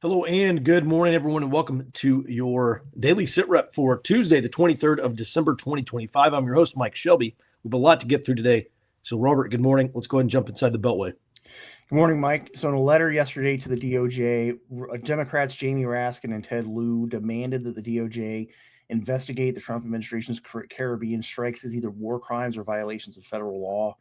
Hello and good morning, everyone, and welcome to your daily sit rep for Tuesday, the 23rd of December, 2025. I'm your host, Mike Shelby. We have a lot to get through today. So, Robert, good morning. Let's go ahead and jump inside the Beltway. Good morning, Mike. So, in a letter yesterday to the DOJ, Democrats Jamie Raskin and Ted Lieu demanded that the DOJ investigate the Trump administration's Caribbean strikes as either war crimes or violations of federal law.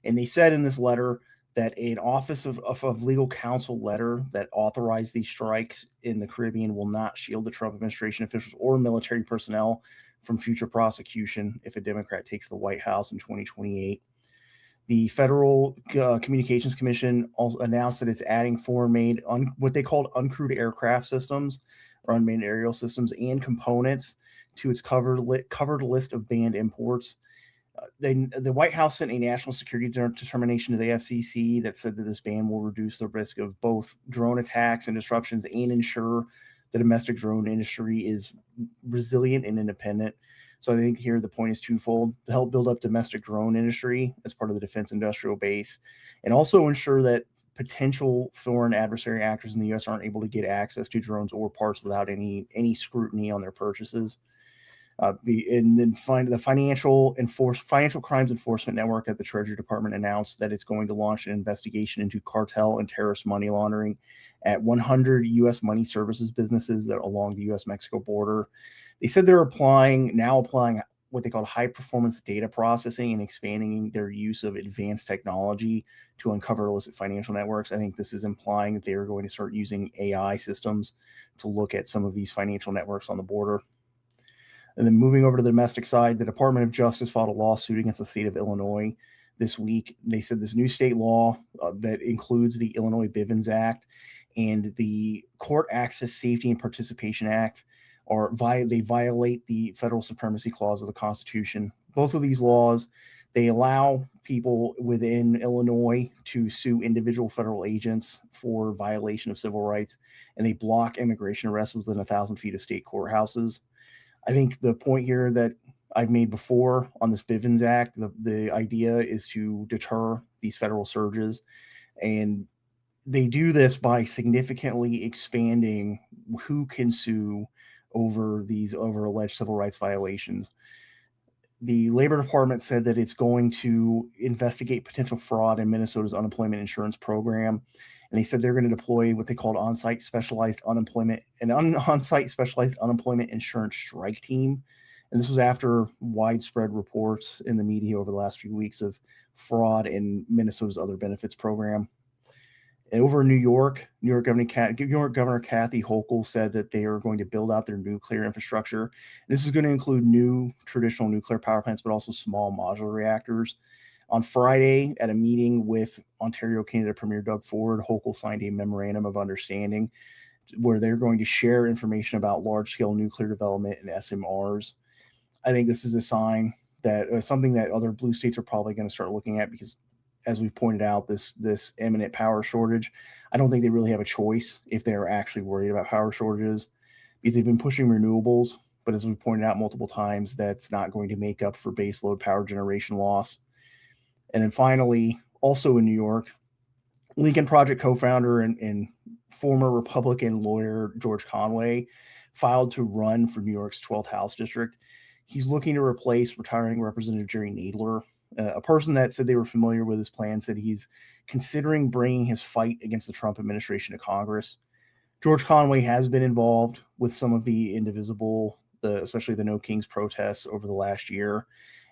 And they said in this letter that an Office of Legal Counsel letter that authorized these strikes in the Caribbean will not shield the Trump administration officials or military personnel from future prosecution if a Democrat takes the White House in 2028. The Federal Communications Commission also announced that it's adding foreign-made, what they called uncrewed aircraft systems or unmanned aerial systems and components to its covered list of banned imports. The White House sent a national security determination to the FCC that said that this ban will reduce the risk of both drone attacks and disruptions and ensure the domestic drone industry is resilient and independent. So I think here the point is twofold: to help build up domestic drone industry as part of the defense industrial base, and also ensure that potential foreign adversary actors in the U.S. aren't able to get access to drones or parts without any scrutiny on their purchases. And then the Financial Crimes Enforcement Network at the Treasury Department announced that it's going to launch an investigation into cartel and terrorist money laundering at 100 U.S. money services businesses that are along the U.S.-Mexico border. They said they're applying what they call high performance data processing and expanding their use of advanced technology to uncover illicit financial networks. I think this is implying that they are going to start using AI systems to look at some of these financial networks on the border. And then moving over to the domestic side, the Department of Justice filed a lawsuit against the state of Illinois this week. They said this new state law that includes the Illinois Bivens Act and the Court Access, Safety, and Participation Act they violate the federal supremacy clause of the Constitution. Both of these laws, they allow people within Illinois to sue individual federal agents for violation of civil rights, and they block immigration arrests within 1,000 feet of state courthouses. I think the point here that I've made before on this Bivens Act, the idea is to deter these federal surges, and they do this by significantly expanding who can sue over alleged civil rights violations. The Labor Department said that it's going to investigate potential fraud in Minnesota's unemployment insurance program. And they said they're going to deploy what they called on-site specialized unemployment insurance strike team. And this was after widespread reports in the media over the last few weeks of fraud in Minnesota's other benefits program. And over in New York Governor Kathy Hochul said that they are going to build out their nuclear infrastructure. This is going to include new traditional nuclear power plants, but also small modular reactors. On Friday, at a meeting with Ontario candidate Premier Doug Ford, Hochul signed a memorandum of understanding where they're going to share information about large-scale nuclear development and SMRs. I think this is a sign that something that other blue states are probably going to start looking at because, as we've pointed out, this imminent power shortage, I don't think they really have a choice if they're actually worried about power shortages because they've been pushing renewables. But as we pointed out multiple times, that's not going to make up for baseload power generation loss. And then finally, also in New York, Lincoln Project co-founder and former Republican lawyer George Conway filed to run for New York's 12th House District. He's looking to replace retiring Representative Jerry Nadler. A person that said they were familiar with his plan said he's considering bringing his fight against the Trump administration to Congress. George Conway has been involved with some of the especially the No Kings protests over the last year.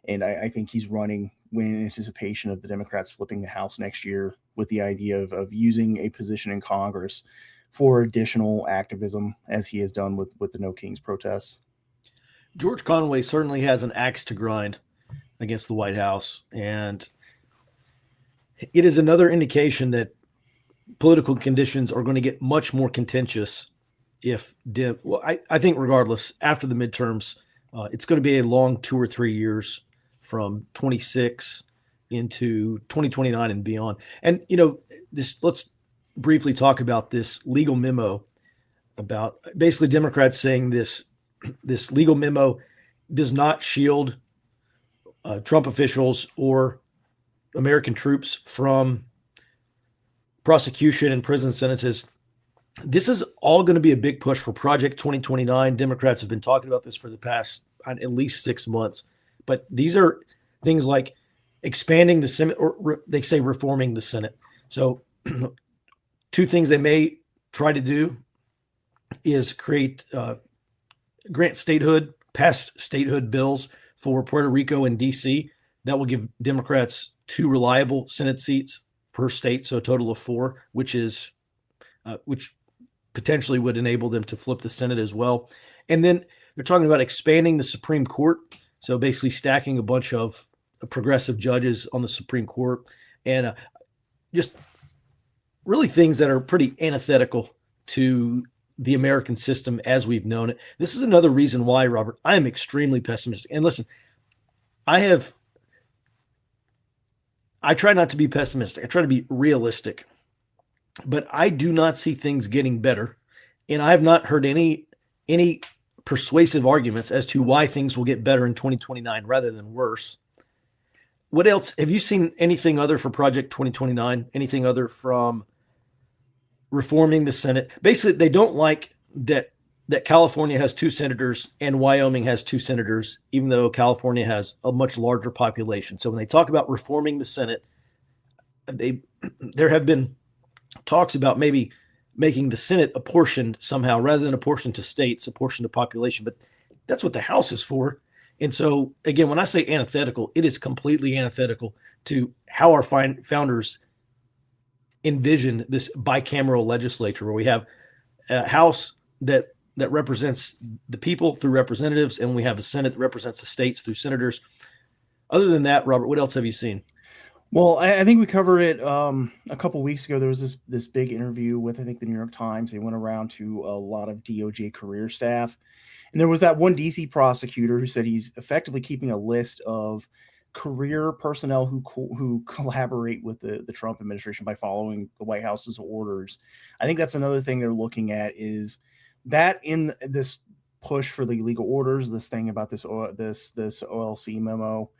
And I think he's running in anticipation of the Democrats flipping the House next year with the idea of using a position in Congress for additional activism, as he has done with the No Kings protests. George Conway certainly has an axe to grind against the White House, and it is another indication that political conditions are going to get much more contentious I think regardless, after the midterms, it's going to be a long 2 or 3 years from 26 into 2029 and beyond. And, let's briefly talk about this legal memo about basically Democrats saying this legal memo does not shield Trump officials or American troops from prosecution and prison sentences This is all going to be a big push for Project 2029. Democrats have been talking about this for the past at least 6 months. But these are things like expanding the Senate, or they say reforming the Senate. So, two things they may try to do is grant statehood, pass statehood bills for Puerto Rico and DC. That will give Democrats 2 reliable Senate seats per state, so a total of 4, which potentially would enable them to flip the Senate as well. And then they're talking about expanding the Supreme Court, so basically stacking a bunch of progressive judges on the Supreme Court, and just really things that are pretty antithetical to the American system as we've known it. This is another reason why, Robert, I am extremely pessimistic. And listen, I try not to be pessimistic. I try to be realistic, but I do not see things getting better. And I have not heard any persuasive arguments as to why things will get better in 2029 rather than worse. What else? Have you seen anything other for Project 2029? Anything other from reforming the Senate? Basically, they don't like that California has 2 senators and Wyoming has 2 senators, even though California has a much larger population. So when they talk about reforming the Senate, there have been talks about maybe making the Senate apportioned somehow, rather than apportioned to states, apportioned to population. But that's what the House is for. And so, again, when I say antithetical, it is completely antithetical to how our founders envisioned this bicameral legislature, where we have a House that represents the people through representatives, and we have a Senate that represents the states through senators. Other than that, Robert, what else have you seen? Well, I think we covered it a couple weeks ago. There was this big interview with, I think, the New York Times. They went around to a lot of DOJ career staff. And there was that one DC prosecutor who said he's effectively keeping a list of career personnel who collaborate with the Trump administration by following the White House's orders. I think that's another thing they're looking at, is that in this push for the legal orders, this thing about this OLC memo,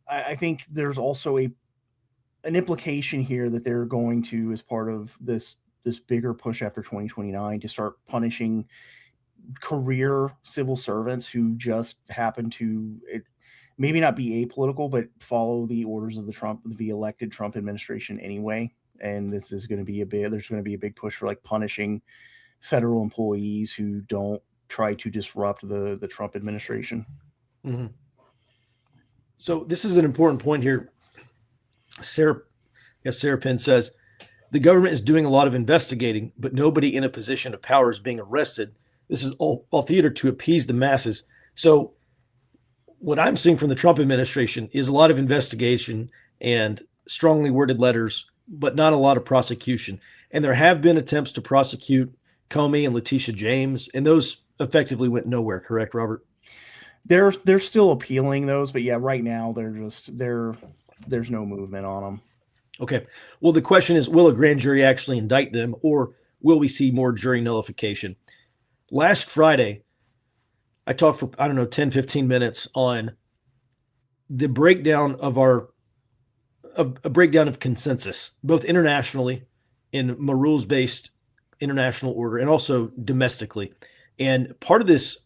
I think there's also an implication here that they're going to, as part of this bigger push after 2029, to start punishing career civil servants who just happen to maybe not be apolitical, but follow the orders of the elected Trump administration anyway. And this is going to be there's going to be a big push for like punishing federal employees who don't try to disrupt the Trump administration. Mm-hmm. So this is an important point here. Sarah Penn says, the government is doing a lot of investigating, but nobody in a position of power is being arrested. This is all theater to appease the masses. So what I'm seeing from the Trump administration is a lot of investigation and strongly worded letters, but not a lot of prosecution. And there have been attempts to prosecute Comey and Letitia James, and those effectively went nowhere. Correct, Robert? They're still appealing those, but yeah, right now there's no movement on them. Okay. Well, the question is, will a grand jury actually indict them, or will we see more jury nullification? Last Friday, I talked for, 10, 15 minutes on the breakdown of a breakdown of consensus, both internationally in a rules-based international order and also domestically. And part of this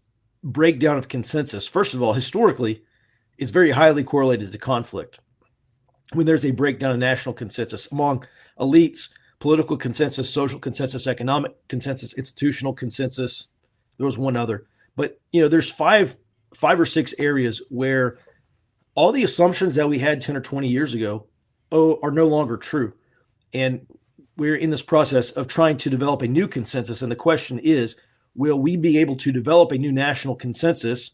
breakdown of consensus, first of all, historically, is very highly correlated to conflict. When there's a breakdown of national consensus among elites, political consensus, social consensus, economic consensus, institutional consensus, there was one other. But, there's five or six areas where all the assumptions that we had 10 or 20 years ago are no longer true. And we're in this process of trying to develop a new consensus. And the question is, will we be able to develop a new national consensus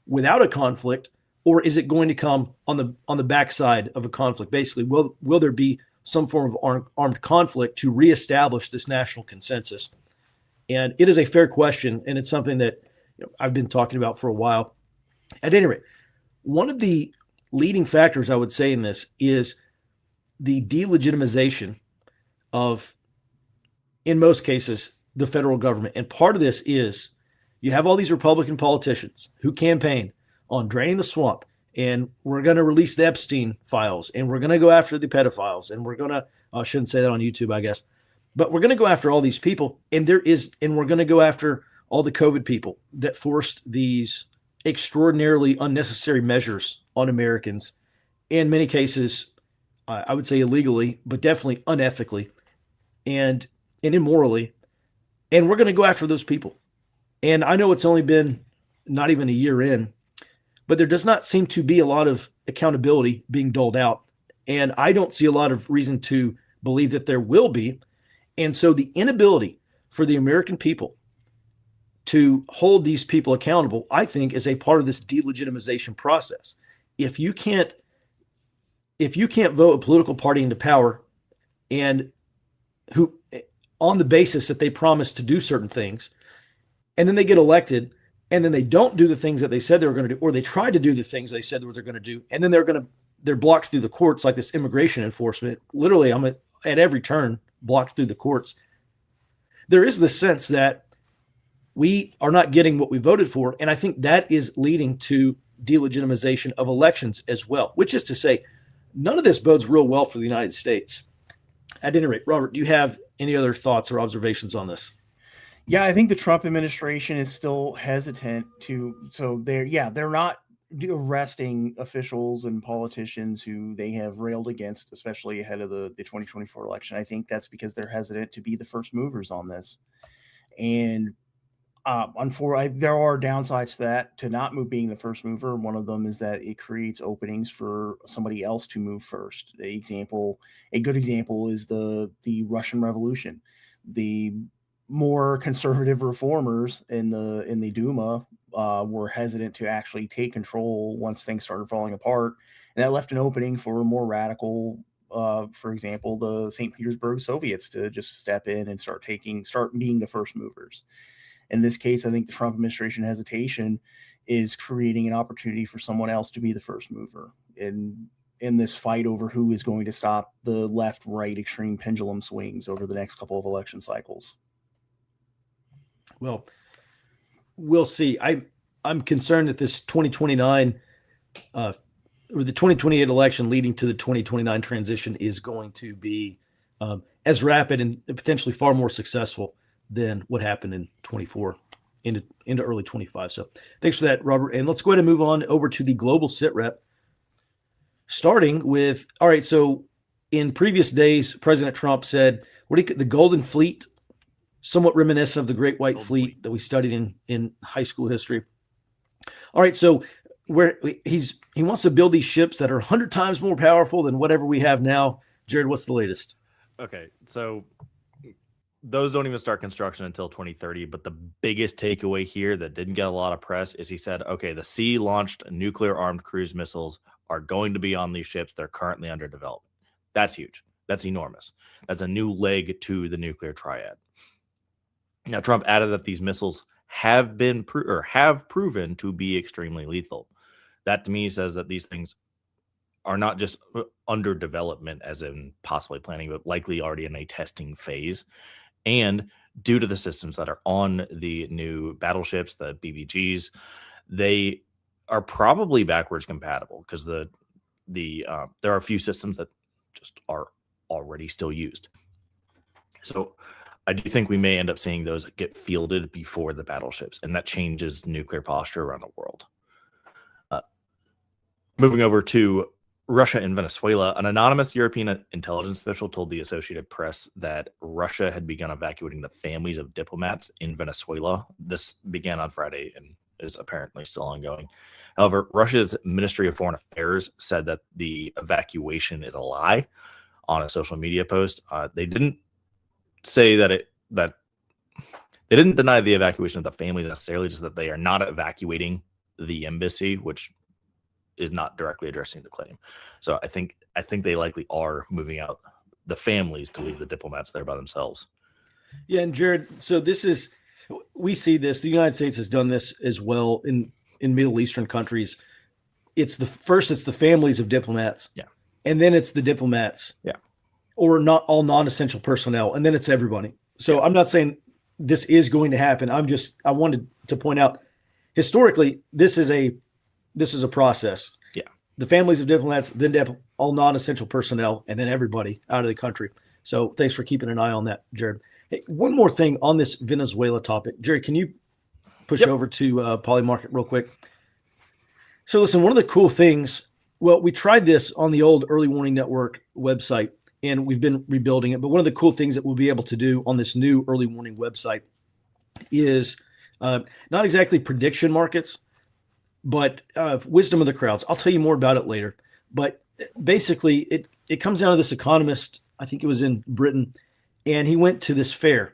without a conflict, or is it going to come on the backside of a conflict? Basically, will there be some form of armed conflict to reestablish this national consensus? And it is a fair question, and it's something that I've been talking about for a while. At any rate, one of the leading factors I would say in this is the delegitimization of, in most cases, the federal government. And part of this is you have all these Republican politicians who campaign on draining the swamp, and we're going to release the Epstein files, and we're going to go after the pedophiles, and we're going to, I shouldn't say that on YouTube, I guess. But we're going to go after all these people, and we're going to go after all the COVID people that forced these extraordinarily unnecessary measures on Americans. In many cases, I would say illegally, but definitely unethically and immorally. And we're going to go after those people. And I know it's only been not even a year in, but there does not seem to be a lot of accountability being doled out. And I don't see a lot of reason to believe that there will be. And so the inability for the American people to hold these people accountable, I think, is a part of this delegitimization process. If you can't vote a political party into power and who on the basis that they promise to do certain things, and then they get elected, and then they don't do the things that they said they were going to do, or they try to do the things they said they're going to do, and then they're blocked through the courts, like this immigration enforcement. Literally, I'm at every turn blocked through the courts. There is the sense that we are not getting what we voted for, and I think that is leading to delegitimization of elections as well, which is to say, none of this bodes real well for the United States. At any rate, Robert, do you have any other thoughts or observations on this? Yeah, I think the Trump administration is still hesitant they're not arresting officials and politicians who they have railed against, especially ahead of the 2024 election. I think that's because they're hesitant to be the first movers on this. And there are downsides to that, to not being the first mover. One of them is that it creates openings for somebody else to move first. A good example is the Russian Revolution. The more conservative reformers in the Duma were hesitant to actually take control once things started falling apart, and that left an opening for more radical, for example, the St. Petersburg Soviets to just step in and start being the first movers. In this case, I think the Trump administration hesitation is creating an opportunity for someone else to be the first mover in this fight over who is going to stop the left-right extreme pendulum swings over the next couple of election cycles. Well, we'll see. I'm concerned that this 2029 or the 2028 election leading to the 2029 transition is going to be as rapid and potentially far more successful than what happened in 24 into early 25. So thanks for that, Robert. And let's go ahead and move on over to the global sit rep, starting with, all right, so in previous days, President Trump said, the Golden Fleet, somewhat reminiscent of the Great White Fleet that we studied in high school history. All right, so where he wants to build these ships that are 100 times more powerful than whatever we have now. Jared, what's the latest? Okay, so those don't even start construction until 2030. But the biggest takeaway here that didn't get a lot of press is he said, okay, the sea-launched nuclear-armed cruise missiles are going to be on these ships. They're currently under development. That's huge. That's enormous. That's a new leg to the nuclear triad. Now, Trump added that these missiles have proven to be extremely lethal. That to me says that these things are not just under development, as in possibly planning, but likely already in a testing phase. And due to the systems that are on the new battleships, the BVGs, they are probably backwards compatible because there are a few systems that just are already still used. So I do think we may end up seeing those get fielded before the battleships, and that changes nuclear posture around the world. Moving over to Russia and Venezuela, an anonymous European intelligence official told the Associated Press that Russia had begun evacuating the families of diplomats in Venezuela. This began on Friday and is apparently still ongoing. However, Russia's Ministry of Foreign Affairs said that the evacuation is a lie on a social media post. They didn't say they didn't deny the evacuation of the families necessarily, just that they are not evacuating the embassy, which is not directly addressing the claim. So I think they likely are moving out the families to leave the diplomats there by themselves. Yeah, and Jared, so we see this. The United States has done this as well in Middle Eastern countries. It's the families of diplomats. Yeah. And then it's the diplomats. Yeah. Or not all non-essential personnel, and then it's everybody. So I'm not saying this is going to happen. I wanted to point out historically, this is a process. Yeah. The families of diplomats, then all non-essential personnel, and then everybody out of the country. So thanks for keeping an eye on that, Jared. Hey, one more thing on this Venezuela topic. Jared, can you push over to Polymarket real quick? So listen, one of the cool things, well, we tried this on the old Early Warning Network website, and we've been rebuilding it. But one of the cool things that we'll be able to do on this new Early Warning website is not exactly prediction markets, but wisdom of the crowds. I'll tell you more about it later. But basically, it comes down to this economist, I think it was in Britain, and he went to this fair,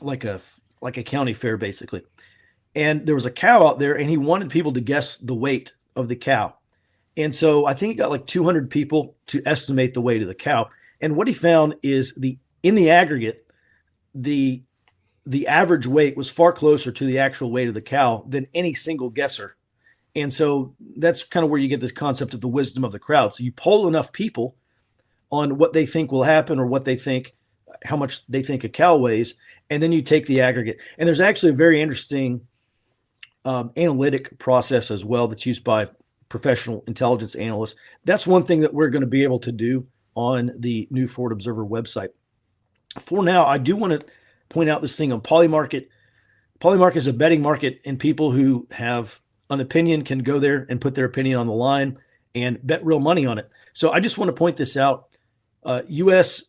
like a county fair, basically. And there was a cow out there, and he wanted people to guess the weight of the cow. And so I think he got like 200 people to estimate the weight of the cow. And what he found is in the aggregate, the average weight was far closer to the actual weight of the cow than any single guesser. And so that's kind of where you get this concept of the wisdom of the crowd. So you poll enough people on what they think will happen or what they think, how much they think a cow weighs, and then you take the aggregate. And there's actually a very interesting analytic process as well that's used by professional intelligence analysts. That's one thing that we're going to be able to do on the new Forward Observer website. For now, I do want to point out this thing on Polymarket. Polymarket is a betting market, and people who have an opinion can go there and put their opinion on the line and bet real money on it. So I just want to point this out. U.S.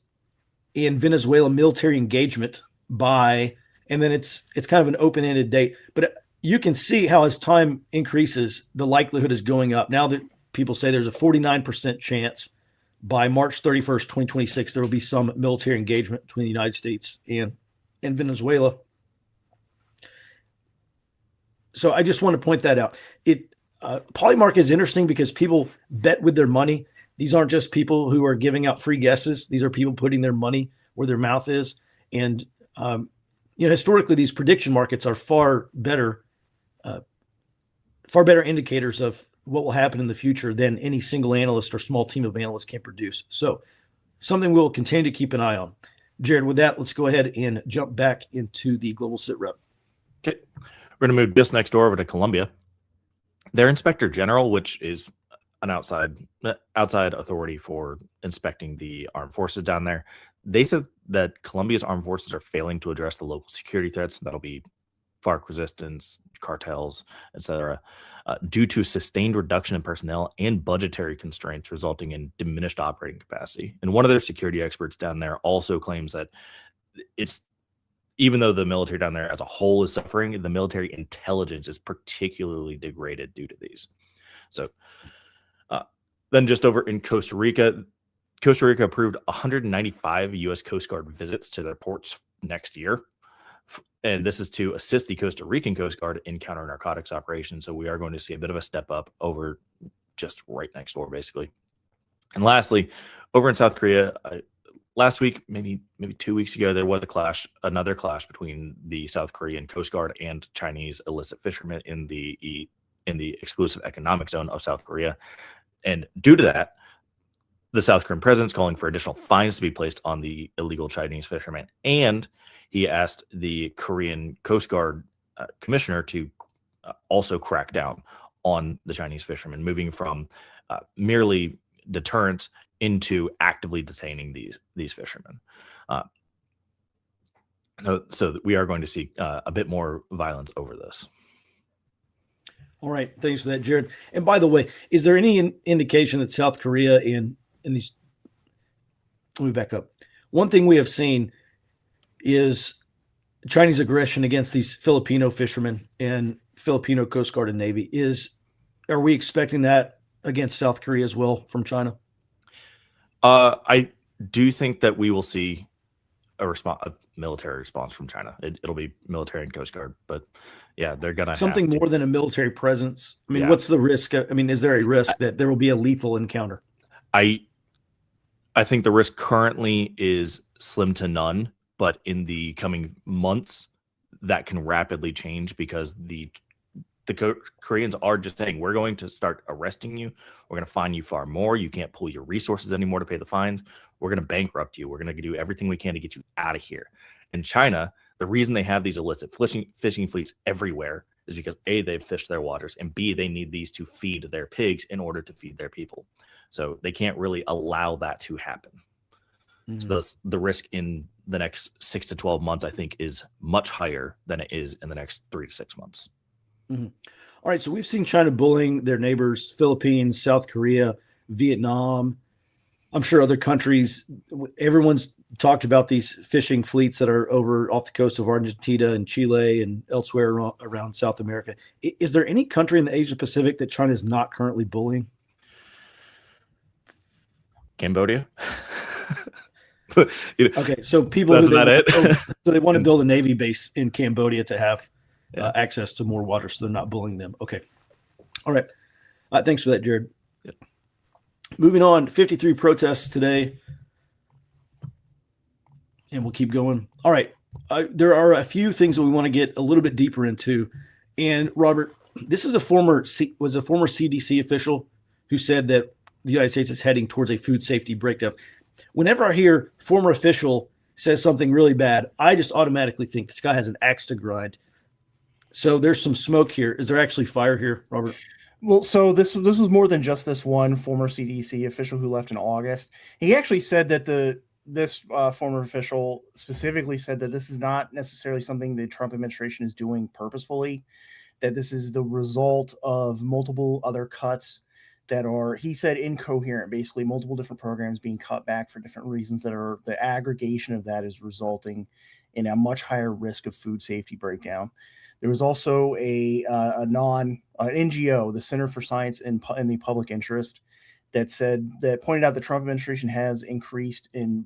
and Venezuela military engagement by, and then it's kind of an open-ended date, but you can see how as time increases, the likelihood is going up. Now that people say there's a 49% chance by March 31st, 2026, there will be some military engagement between the United States and Venezuela. So I just want to point that out. Polymarket is interesting because people bet with their money. These aren't just people who are giving out free guesses. These are people putting their money where their mouth is. And, historically, these prediction markets are far better indicators of what will happen in the future than any single analyst or small team of analysts can produce. So something we'll continue to keep an eye on. Jared, with that, let's go ahead and jump back into the global sit rep. Okay. We're going to move just next door over to Colombia. Their inspector general, which is an outside authority for inspecting the armed forces down there, they said that Colombia's armed forces are failing to address the local security threats. That'll be FARC resistance, cartels, etc., due to sustained reduction in personnel and budgetary constraints resulting in diminished operating capacity. And one of their security experts down there also claims that even though the military down there as a whole is suffering, the military intelligence is particularly degraded due to these. So then just over in Costa Rica approved 195 U.S. Coast Guard visits to their ports next year. And this is to assist the Costa Rican Coast Guard in counter-narcotics operations. So we are going to see a bit of a step up over just right next door, basically. And lastly, over in South Korea, last week, maybe 2 weeks ago, there was another clash between the South Korean Coast Guard and Chinese illicit fishermen in the exclusive economic zone of South Korea. And due to that, the South Korean president's calling for additional fines to be placed on the illegal Chinese fishermen. And he asked the Korean Coast Guard commissioner to also crack down on the Chinese fishermen, moving from merely deterrence into actively detaining these fishermen. So we are going to see a bit more violence over this. All right. Thanks for that, Jared. And by the way, is there any indication that South Korea in these, let me back up. One thing we have seen is Chinese aggression against these Filipino fishermen and Filipino Coast Guard and Navy. Are we expecting that against South Korea as well from China? I do think that we will see a military response from China. It'll be military and Coast Guard, but yeah, they're going to something more than a military presence. I mean, Yeah. What's the risk? I mean, is there a risk that there will be a lethal encounter? I think the risk currently is slim to none, but in the coming months, that can rapidly change because the Koreans are just saying, we're going to start arresting you. We're going to fine you far more. You can't pull your resources anymore to pay the fines. We're going to bankrupt you. We're going to do everything we can to get you out of here. In China, the reason they have these illicit fishing fleets everywhere is because A, they've fished their waters, and B, they need these to feed their pigs in order to feed their people. So they can't really allow that to happen. So the risk in the next 6 to 12 months, I think, is much higher than it is in the next 3 to 6 months. All right. So we've seen China bullying their neighbors, Philippines, South Korea, Vietnam. I'm sure other countries. Everyone's talked about these fishing fleets that are over off the coast of Argentina and Chile and elsewhere around South America. Is there any country in the Asia Pacific that China is not currently bullying? Cambodia. Okay, so people That's who about it. So they want to build a Navy base in Cambodia to have access to more water, so they're not bullying them. Okay, all right. Thanks for that, Jared. Yep. Moving on, 53 protests today, and we'll keep going. All right, there are a few things that we want to get a little bit deeper into. And Robert, this is a former CDC official who said that the United States is heading towards a food safety breakdown. Whenever I hear former official says something really bad, I just automatically think this guy has an axe to grind. So there's some smoke here. Is there actually fire here, Robert? Well, so this was more than just this one former CDC official who left in August. He actually said that this former official specifically said that this is not necessarily something the Trump administration is doing purposefully, that this is the result of multiple other cuts that are, he said, incoherent, basically multiple different programs being cut back for different reasons that are, the aggregation of that is resulting in a much higher risk of food safety breakdown. There was also an NGO, the Center for Science in the Public Interest, that pointed out the Trump administration has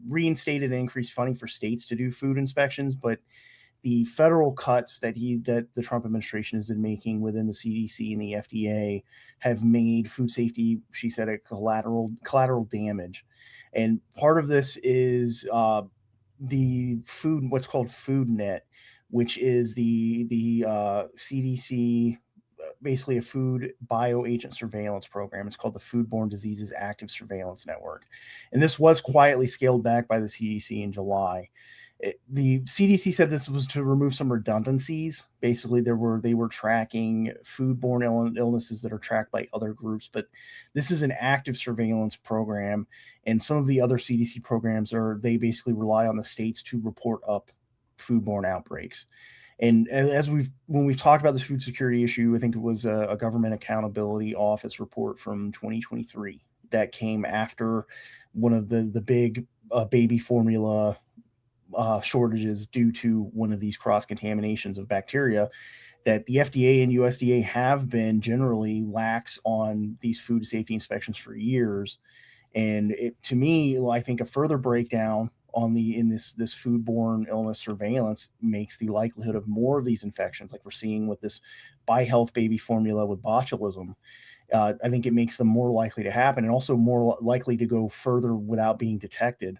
reinstated and increased funding for states to do food inspections, but the federal cuts that the Trump administration has been making within the CDC and the FDA have made food safety, she said, a collateral damage. And part of this is what's called Food Net, which is the CDC, basically a food bioagent surveillance program. It's called the Foodborne Diseases Active Surveillance Network. And this was quietly scaled back by the CDC in July. The CDC said this was to remove some redundancies. Basically, they were tracking foodborne illnesses that are tracked by other groups, but this is an active surveillance program, and some of the other CDC programs they basically rely on the states to report up foodborne outbreaks. And when we've talked about this food security issue, I think it was a Government Accountability Office report from 2023 that came after one of the big baby formula shortages due to one of these cross contaminations of bacteria, that the FDA and USDA have been generally lax on these food safety inspections for years. And to me, I think a further breakdown in this foodborne illness surveillance makes the likelihood of more of these infections, like we're seeing with this BiHealth baby formula with botulism. I think it makes them more likely to happen, and also more likely to go further without being detected.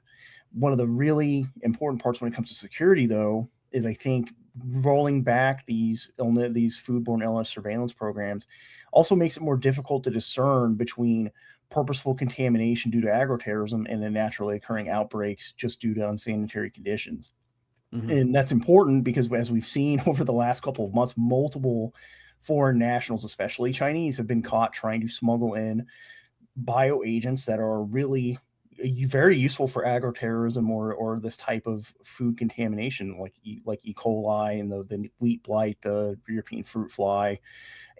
One of the really important parts when it comes to security, though, is I think rolling back these foodborne illness surveillance programs also makes it more difficult to discern between purposeful contamination due to agroterrorism and then naturally occurring outbreaks just due to unsanitary conditions. Mm-hmm. And that's important because, as we've seen over the last couple of months, multiple foreign nationals, especially Chinese, have been caught trying to smuggle in bioagents that are really very useful for agroterrorism or this type of food contamination, like E. coli and the wheat blight, the European fruit fly.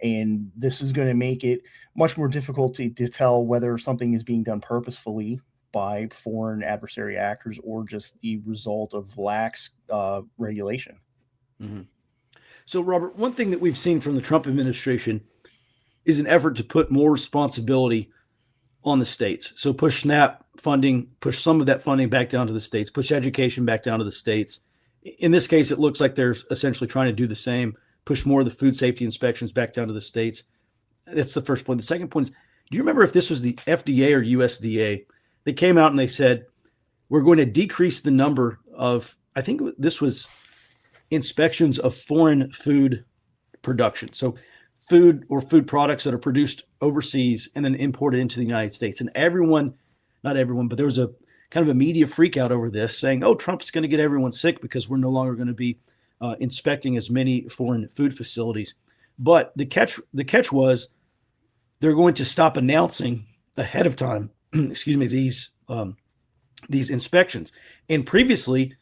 And this is going to make it much more difficult to tell whether something is being done purposefully by foreign adversary actors or just the result of lax regulation. Mm-hmm. So, Robert, one thing that we've seen from the Trump administration is an effort to put more responsibility on the states. So push SNAP funding, push some of that funding back down to the states, push education back down to the states. In this case, it looks like they're essentially trying to do the same, push more of the food safety inspections back down to the states. That's the first point. The second point is, do you remember if this was the FDA or USDA? They came out and they said, we're going to decrease the number of, I think this was inspections of foreign food production. So food or food products that are produced overseas and then imported into the United States. And not everyone, but there was a kind of a media freak out over this saying, oh, Trump's going to get everyone sick because we're no longer going to be inspecting as many foreign food facilities. But the catch was they're going to stop announcing ahead of time, these these inspections. And previously,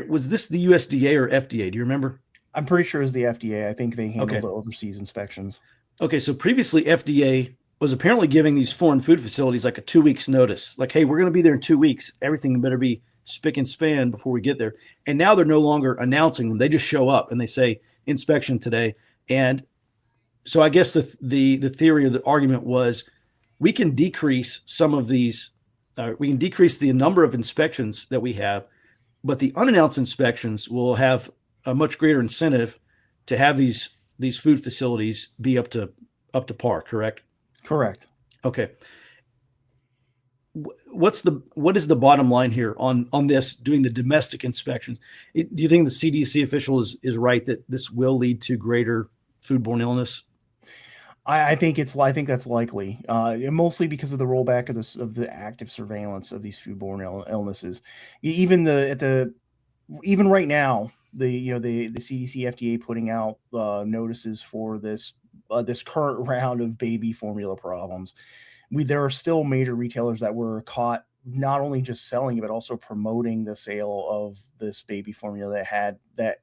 was this the USDA or FDA? Do you remember? I'm pretty sure it was the FDA. I think they handle Okay. the overseas inspections. Okay, so previously FDA was apparently giving these foreign food facilities like a 2 weeks notice. Like, hey, we're going to be there in 2 weeks. Everything better be spick and span before we get there. And now they're no longer announcing them. They just show up and they say inspection today. And so I guess the theory or the argument was we can decrease some of these. We can decrease the number of inspections that we have, but the unannounced inspections will have a much greater incentive to have these food facilities be up to par. Correct. Correct. Okay. What is the bottom line here on this doing the domestic inspections? Do you think the CDC official is right that this will lead to greater foodborne illness? I think that's likely, mostly because of the rollback of the active surveillance of these foodborne illnesses. Even even right now, the CDC, FDA putting out notices for this current round of baby formula problems. There are still major retailers that were caught not only just selling it but also promoting the sale of this baby formula that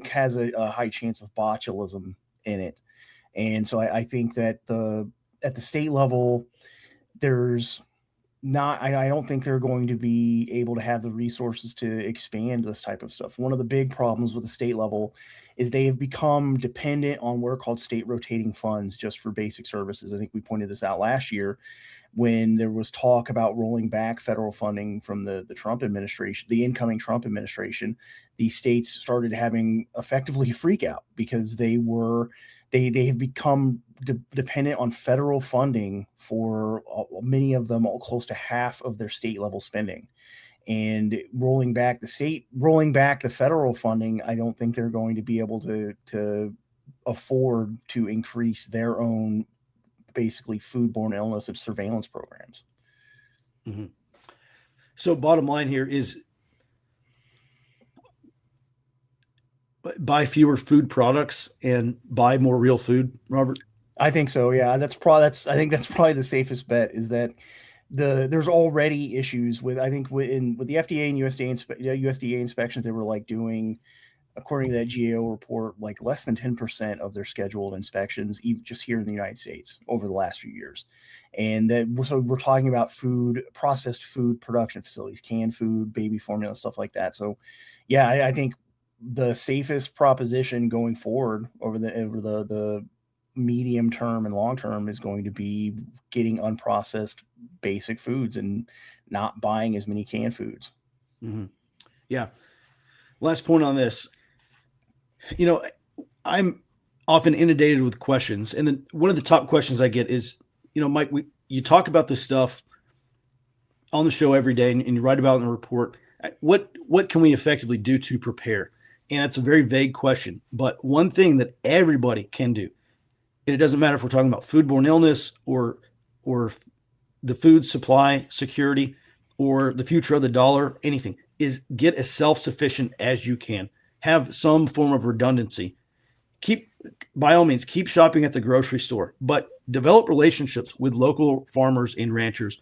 has a high chance of botulism in it. And so I think that at the state level, there's not, I don't think they're going to be able to have the resources to expand this type of stuff. One of the big problems with the state level is they have become dependent on what are called state rotating funds just for basic services. I think we pointed this out last year when there was talk about rolling back federal funding from the Trump administration, the incoming Trump administration. These states started having effectively a freak out because they have become dependent on federal funding for many of them, close to half of their state level spending. And rolling back the federal funding, I don't think they're going to be able to afford to increase their own basically foodborne illness and surveillance programs. Mm-hmm. So bottom line here is buy fewer food products and buy more real food, Robert? I think so. Yeah, I think that's probably the safest bet, is that there's already issues with, I think with the FDA and USDA inspections. They were like doing, according to that GAO report, like less than 10% of their scheduled inspections, even just here in the United States over the last few years. And so we're talking about processed food production facilities, canned food, baby formula, stuff like that. So yeah, I think the safest proposition going forward over the medium term and long term is going to be getting unprocessed basic foods and not buying as many canned foods. Mm-hmm. Yeah. Last point on this. I'm often inundated with questions, and then one of the top questions I get is, Mike, you talk about this stuff on the show every day, and you write about it in the report. What can we effectively do to prepare? And it's a very vague question, but one thing that everybody can do, and it doesn't matter if we're talking about foodborne illness or the food supply security or the future of the dollar, anything, is get as self-sufficient as you can. Have some form of redundancy. By all means, keep shopping at the grocery store, but develop relationships with local farmers and ranchers.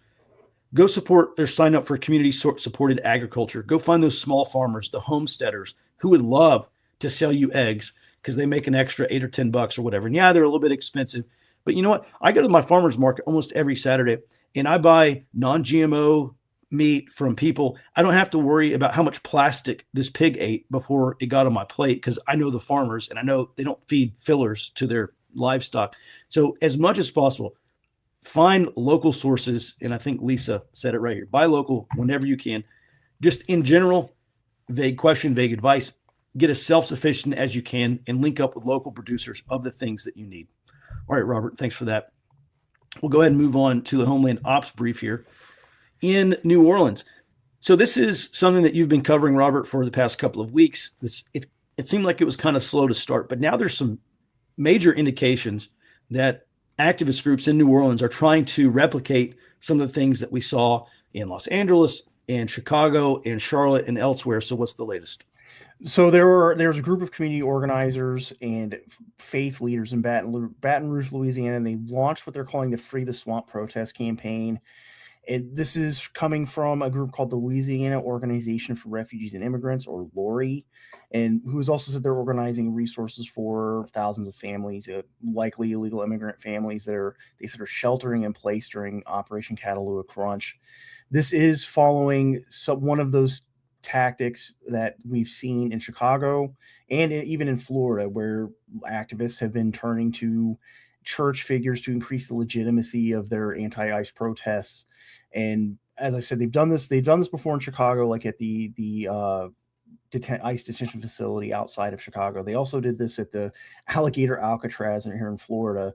Go support or sign up for community supported agriculture. Go find those small farmers, the homesteaders who would love to sell you eggs because they make an extra $8 or $10 or whatever. And yeah, they're a little bit expensive, but you know what? I go to my farmer's market almost every Saturday and I buy non-GMO meat from people. I don't have to worry about how much plastic this pig ate before it got on my plate because I know the farmers and I know they don't feed fillers to their livestock. So as much as possible, find local sources. And I think Lisa said it right here. Buy local whenever you can. Just in general, vague question, vague advice. Get as self-sufficient as you can and link up with local producers of the things that you need. All right, Robert, thanks for that. We'll go ahead and move on to the Homeland Ops brief here in New Orleans. So this is something that you've been covering, Robert, for the past couple of weeks. It seemed like it was kind of slow to start, but now there's some major indications that activist groups in New Orleans are trying to replicate some of the things that we saw in Los Angeles and Chicago and Charlotte and elsewhere. So what's the latest? So there's a group of community organizers and faith leaders in Baton Rouge, Louisiana, and they launched what they're calling the Free the Swamp protest campaign. This is coming from a group called the Louisiana Organization for Refugees and Immigrants, or LORI, and who has also said they're organizing resources for thousands of families, likely illegal immigrant families that they said are sheltering in place during Operation Catalina Crunch. This is following one of those tactics that we've seen in Chicago and even in Florida, where activists have been turning to church figures to increase the legitimacy of their anti-ICE protests. And as I said, they've done this before in Chicago, like at the ICE detention facility outside of Chicago. They also did this at the Alligator Alcatraz here in Florida.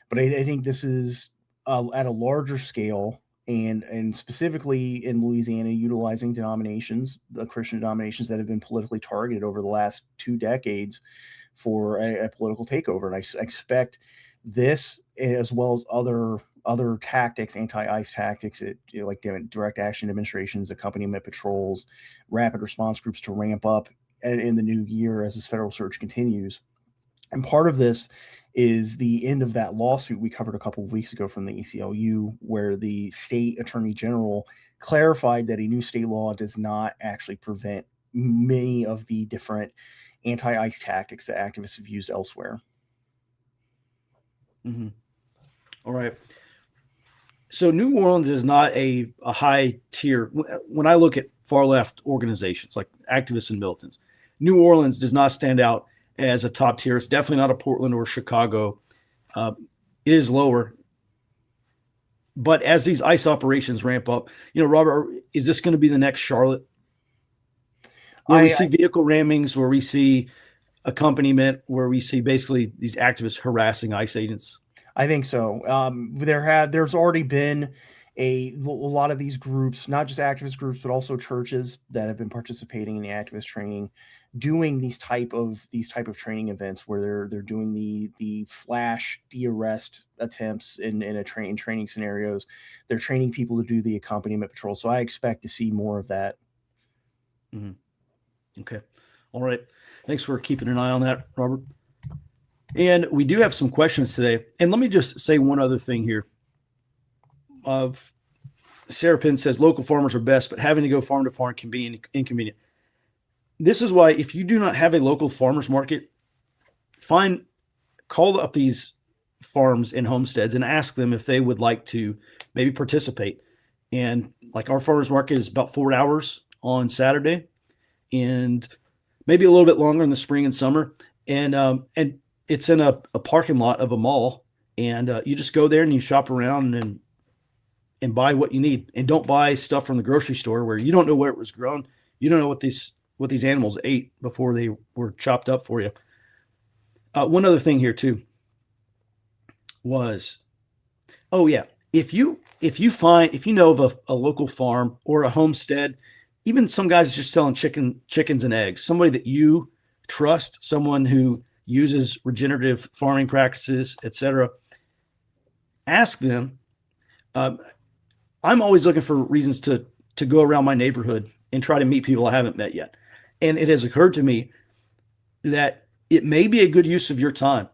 But I think this is at a larger scale, and specifically in Louisiana, utilizing denominations, the Christian denominations that have been politically targeted over the last 2 decades for a political takeover. And I expect this, as well as other tactics, anti-ICE tactics, like direct action demonstrations, accompaniment patrols, rapid response groups, to ramp up in the new year as this federal surge continues. And part of this is the end of that lawsuit we covered a couple of weeks ago from the ACLU, where the state attorney general clarified that a new state law does not actually prevent many of the different anti-ICE tactics that activists have used elsewhere. Mm-hmm. All right. So New Orleans is not a high tier. When I look at far left organizations like activists and militants, New Orleans does not stand out as a top tier. It's definitely not a Portland or Chicago. It is lower. But as these ICE operations ramp up, Robert, is this going to be the next Charlotte? Where we see vehicle rammings, where we see accompaniment, where we see basically these activists harassing ICE agents? I think so. There's already been a lot of these groups, not just activist groups, but also churches that have been participating in the activist training, doing these type of training events where they're doing the flash de-arrest attempts in training scenarios. They're training people to do the accompaniment patrol. So I expect to see more of that. Mm-hmm. Okay. All right. Thanks for keeping an eye on that, Robert. And we do have some questions today. And let me just say one other thing here. Sarah Penn says local farmers are best, but having to go farm to farm can be inconvenient. This is why, if you do not have a local farmers market, call up these farms and homesteads and ask them if they would like to maybe participate. And like, our farmers market is about 4 hours on Saturday, and maybe a little bit longer in the spring and summer. And it's in a parking lot of a mall, and you just go there and you shop around and buy what you need, and don't buy stuff from the grocery store where you don't know where it was grown. You don't know what these animals ate before they were chopped up for you. One other thing here too was, if you know of a local farm or a homestead, even some guys just selling chickens and eggs, somebody that you trust, someone who uses regenerative farming practices, etc., ask them. I'm always looking for reasons to go around my neighborhood and try to meet people I haven't met yet. And it has occurred to me that it may be a good use of your time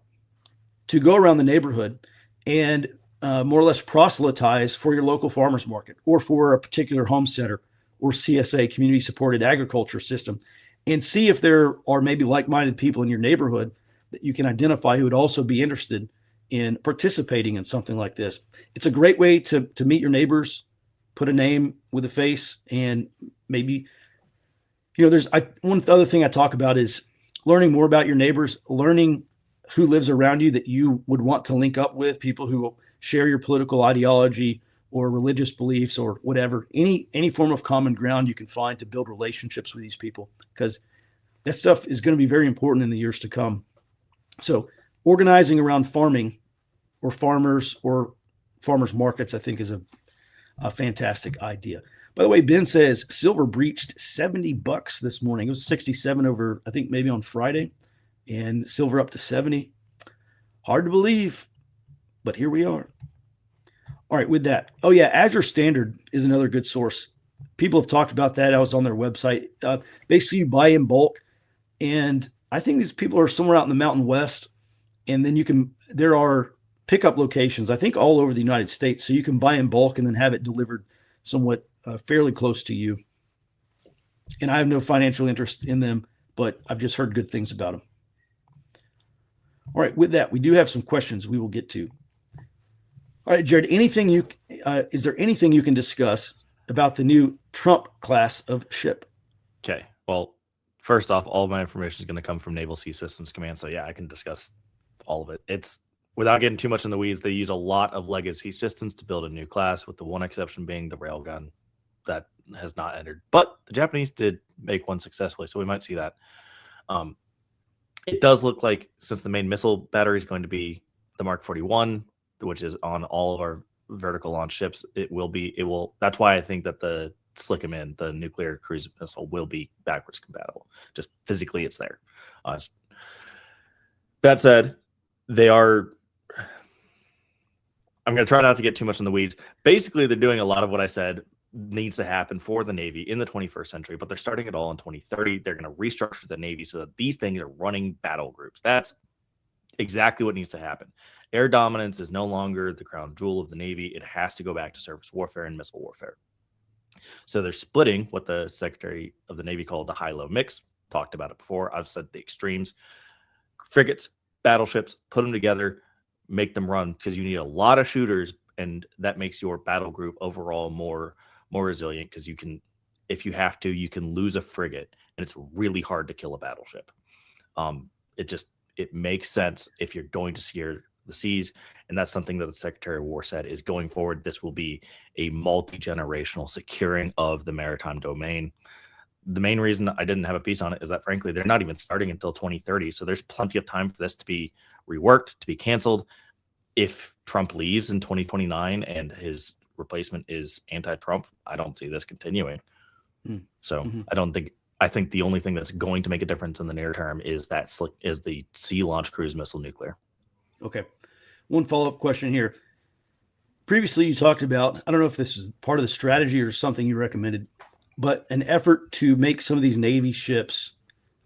to go around the neighborhood and more or less proselytize for your local farmers market, or for a particular homesteader or CSA, community supported agriculture system, and see if there are maybe like-minded people in your neighborhood that you can identify who would also be interested in participating in something like this. It's a great way to meet your neighbors, put a name with a face, and maybe, one other thing I talk about is learning more about your neighbors, learning who lives around you that you would want to link up with, people who share your political ideology or religious beliefs or whatever, any form of common ground you can find to build relationships with these people, because that stuff is going to be very important in the years to come. So organizing around farming or farmers or farmers markets, I think, is a fantastic idea. By the way, Ben says silver breached $70 this morning. It was 67 over, I think, maybe on Friday, and silver up to 70. Hard to believe, but here we are. All right, with that. Oh, yeah, Azure Standard is another good source. People have talked about that. I was on their website. Basically, you buy in bulk, and I think these people are somewhere out in the Mountain West, and then there are pickup locations, I think, all over the United States, so you can buy in bulk and then have it delivered somewhat fairly close to you. And I have no financial interest in them, but I've just heard good things about them. All right, with that, we do have some questions we will get to. All right, Jared, is there anything you can discuss about the new Trump class of ship? Okay. Well, first off, all of my information is going to come from Naval Sea Systems Command. So yeah, I can discuss all of it. It's without getting too much in the weeds. They use a lot of legacy systems to build a new class, with the one exception being the railgun that has not entered. But the Japanese did make one successfully, so we might see that. It does look like, since the main missile battery is going to be the Mark 41, which is on all of our vertical launch ships, that's why I think that the Slickum, the nuclear cruise missile, will be backwards compatible. Just physically, it's there. That said, I'm going to try not to get too much in the weeds. Basically, they're doing a lot of what I said needs to happen for the Navy in the 21st century, but they're starting it all in 2030. They're going to restructure the Navy so that these things are running battle groups. That's exactly what needs to happen. Air dominance is no longer the crown jewel of the Navy. It has to go back to surface warfare and missile warfare. So they're splitting what the Secretary of the Navy called the high-low mix. Talked about it before. I've said the extremes. Frigates, battleships, put them together, make them run, because you need a lot of shooters, and that makes your battle group overall more resilient, because you can, if you have to, you can lose a frigate, and it's really hard to kill a battleship. It makes sense if you're going to scare the seas, and that's something that the Secretary of War said is going forward. This will be a multi-generational securing of the maritime domain. The main reason I didn't have a piece on it is that, frankly, they're not even starting until 2030, so there's plenty of time for this to be reworked, to be canceled. If Trump leaves in 2029 and his replacement is anti-Trump, I don't see this continuing. So I think the only thing that's going to make a difference in the near term is the Sea Launch Cruise Missile nuclear. Okay. One follow-up question here. Previously, you talked about, I don't know if this is part of the strategy or something you recommended, but an effort to make some of these Navy ships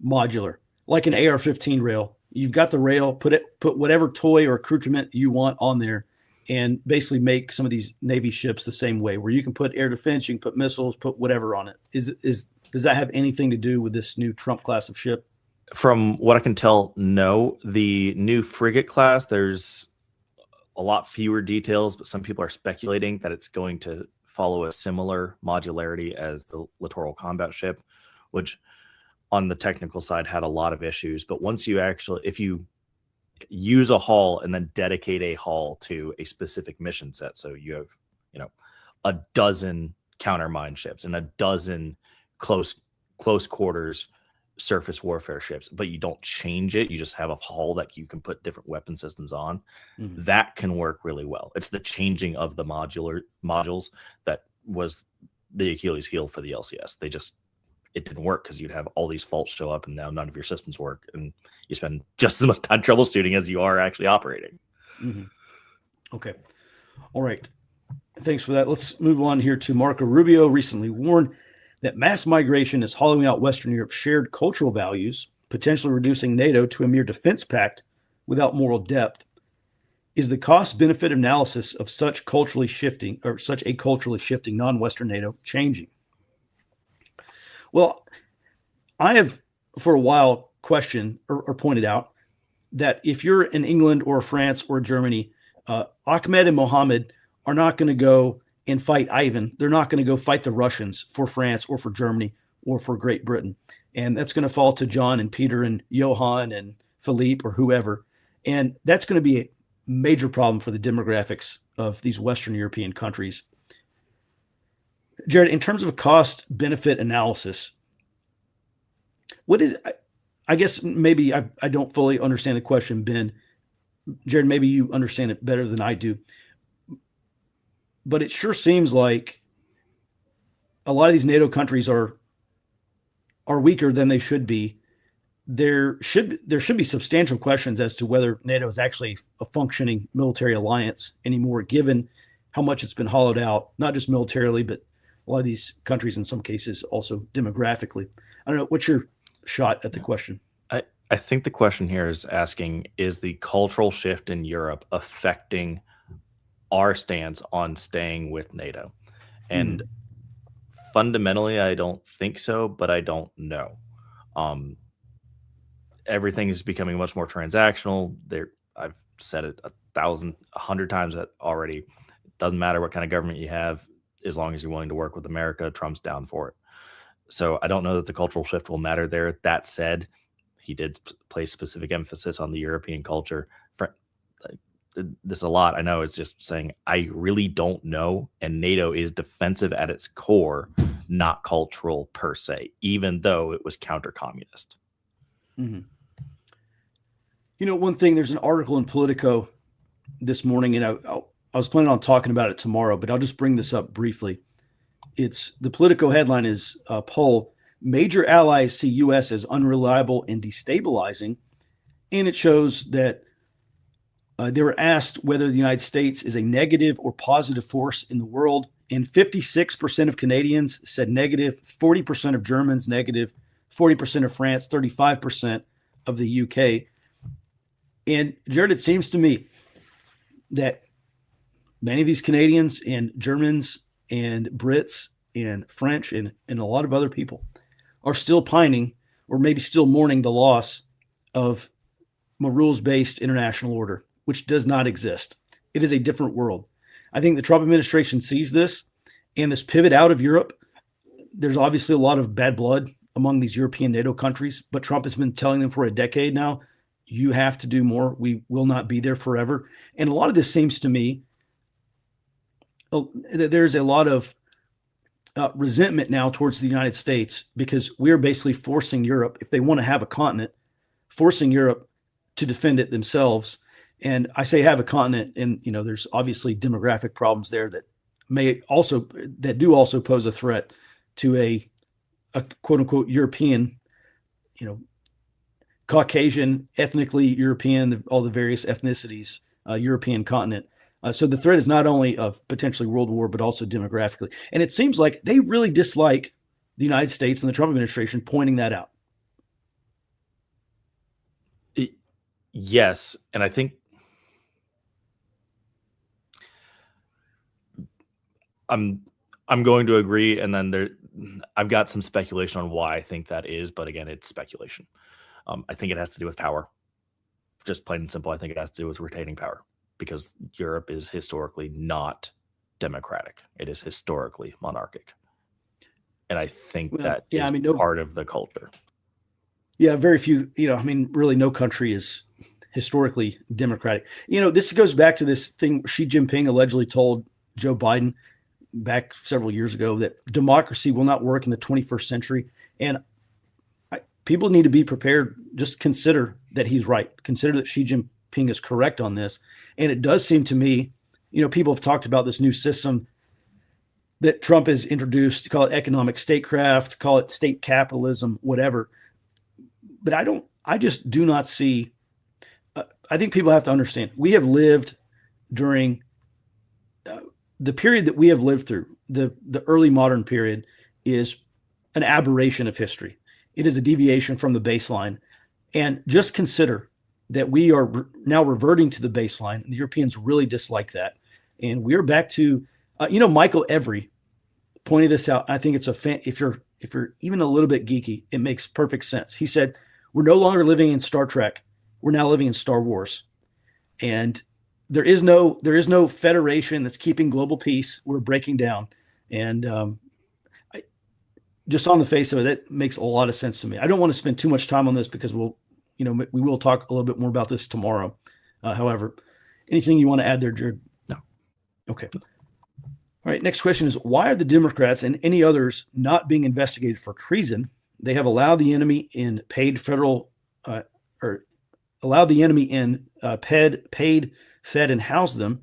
modular, like an AR-15 rail. You've got the rail, put whatever toy or accoutrement you want on there, and basically make some of these Navy ships the same way, where you can put air defense, you can put missiles, put whatever on it. Does that have anything to do with this new Trump class of ship? From what I can tell, no. The new frigate class, there's a lot fewer details, but some people are speculating that it's going to follow a similar modularity as the littoral combat ship, which on the technical side had a lot of issues. But once you if you use a hull and then dedicate a hull to a specific mission set, so you have, a dozen countermine ships and a dozen close quarters surface warfare ships, but you don't change it, you just have a hull that you can put different weapon systems on, that can work really well. It's the changing of the modules that was the Achilles heel for the LCS. It didn't work because you'd have all these faults show up, and now none of your systems work, and you spend just as much time troubleshooting as you are actually operating. Okay. All right. Thanks for that. Let's move on here to Marco Rubio. Recently warned that mass migration is hollowing out Western Europe's shared cultural values, potentially reducing NATO to a mere defense pact without moral depth. Is the cost-benefit analysis of such a culturally shifting non-Western NATO changing? Well, I have for a while questioned or pointed out that if you're in England or France or Germany, Ahmed and Mohammed are not going to go and fight Ivan. They're not going to go fight the Russians for France or for Germany or for Great Britain. And that's going to fall to John and Peter and Johann and Philippe or whoever. And that's going to be a major problem for the demographics of these Western European countries. Jared, in terms of a cost-benefit analysis, I guess maybe I don't fully understand the question, Ben. Jared, maybe you understand it better than I do. But it sure seems like a lot of these NATO countries are weaker than they should be. There should be substantial questions as to whether NATO is actually a functioning military alliance anymore, given how much it's been hollowed out, not just militarily, but a lot of these countries in some cases also demographically. I don't know. What's your shot at the question? I think the question here is asking, is the cultural shift in Europe affecting our stance on staying with NATO? And fundamentally, I don't think so, but I don't know. Everything is becoming much more transactional. I've said it 100 times already. It doesn't matter what kind of government you have, as long as you're willing to work with America, Trump's down for it. So I don't know that the cultural shift will matter there. That said, he did place specific emphasis on the European culture. This is a lot. I know. It's just saying I really don't know. And NATO is defensive at its core, not cultural per se, even though it was counter-communist. Mm-hmm. You know, one thing, there's an article in Politico this morning, and I was planning on talking about it tomorrow, but I'll just bring this up briefly. It's the Politico headline is poll, major allies see U.S. as unreliable and destabilizing. And it shows that they were asked whether the United States is a negative or positive force in the world. And 56% of Canadians said negative, 40% of Germans negative, 40% of France, 35% of the UK. And Jared, it seems to me that many of these Canadians and Germans and Brits and French and a lot of other people are still pining or maybe still mourning the loss of a rules-based international order, which does not exist. It is a different world. I think the Trump administration sees this and this pivot out of Europe. There's obviously a lot of bad blood among these European NATO countries, but Trump has been telling them for a decade now, you have to do more. We will not be there forever. And a lot of this seems to me that there's a lot of resentment now towards the United States because we're basically forcing Europe, if they want to have a continent, forcing Europe to defend it themselves. And I say have a continent, and you know, there's obviously demographic problems there that do also pose a threat to a quote unquote European, you know, Caucasian, ethnically European, all the various ethnicities, European continent. So the threat is not only of potentially world war, but also demographically. And it seems like they really dislike the United States and the Trump administration pointing that out. Yes. And I think I'm going to agree. And then I've got some speculation on why I think that is. But again, it's speculation. I think it has to do with power. Just plain and simple. I think it has to do with retaining power because Europe is historically not democratic. It is historically monarchic. And I think part of the culture. Yeah, very few, really no country is historically democratic. This goes back to this thing Xi Jinping allegedly told Joe Biden back several years ago that democracy will not work in the 21st century. And people need to be prepared. Just consider that he's right. Consider that Xi Jinping is correct on this. And it does seem to me, people have talked about this new system that Trump has introduced, call it economic statecraft, call it state capitalism, whatever. But I just do not see, I think people have to understand, we have lived during the period that we have lived through, the early modern period is an aberration of history. It is a deviation from the baseline. And just consider that we are now reverting to the baseline. The Europeans really dislike that. And we're back to, Michael Every pointed this out. I think it's if you're even a little bit geeky, it makes perfect sense. He said, we're no longer living in Star Trek. We're now living in Star Wars. And there is no federation that's keeping global peace. We're breaking down. And just on the face of it, that makes a lot of sense to me. I don't want to spend too much time on this because we will talk a little bit more about this tomorrow. However, anything you want to add there, Jared? No. Okay. All right. Next question is, why are the Democrats and any others not being investigated for treason? They have allowed the enemy in paid, fed, and housed them,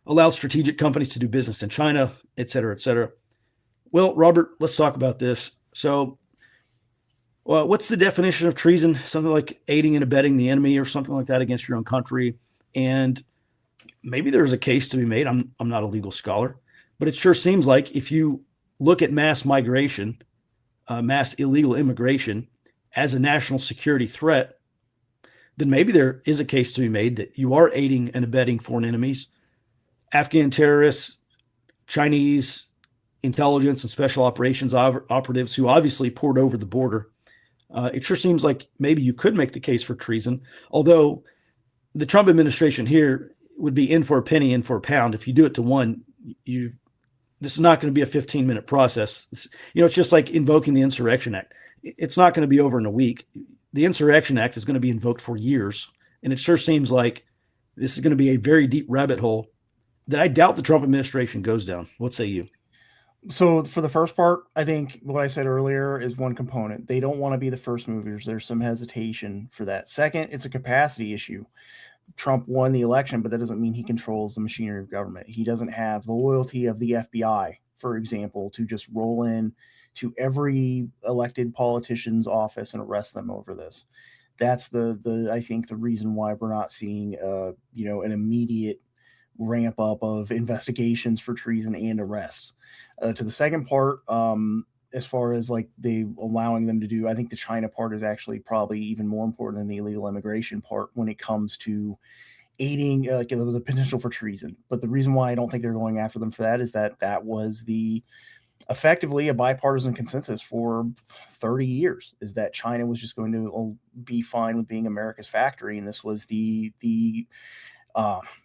allowed strategic companies to do business in China, et cetera, et cetera. Well, Robert, let's talk about this. So what's the definition of treason? Something like aiding and abetting the enemy or something like that against your own country. And maybe there's a case to be made. I'm not a legal scholar, but it sure seems like if you look at mass migration, mass illegal immigration as a national security threat, then maybe there is a case to be made that you are aiding and abetting foreign enemies, Afghan terrorists, Chinese, intelligence and special operations operatives who obviously poured over the border. It sure seems like maybe you could make the case for treason, although the Trump administration here would be in for a penny, in for a pound. If you do it to one, this is not going to be a 15-minute process. It's just like invoking the Insurrection Act. It's not going to be over in a week. The Insurrection Act is going to be invoked for years, and it sure seems like this is going to be a very deep rabbit hole that I doubt the Trump administration goes down. What say you? So for the first part, I think what I said earlier is one component. They don't want to be the first movers. There's some hesitation for that. Second, it's a capacity issue. Trump won the election, but that doesn't mean he controls the machinery of government. He doesn't have the loyalty of the FBI, for example, to just roll in to every elected politician's office and arrest them over this. That's the I think the reason why we're not seeing an immediate ramp up of investigations for treason and arrests. To the second part, as far as like they allowing them to do, I think the China part is actually probably even more important than the illegal immigration part when it comes to aiding. There was a potential for treason, but the reason why I don't think they're going after them for that is that was effectively a bipartisan consensus for 30 years, is that China was just going to be fine with being America's factory, and this was the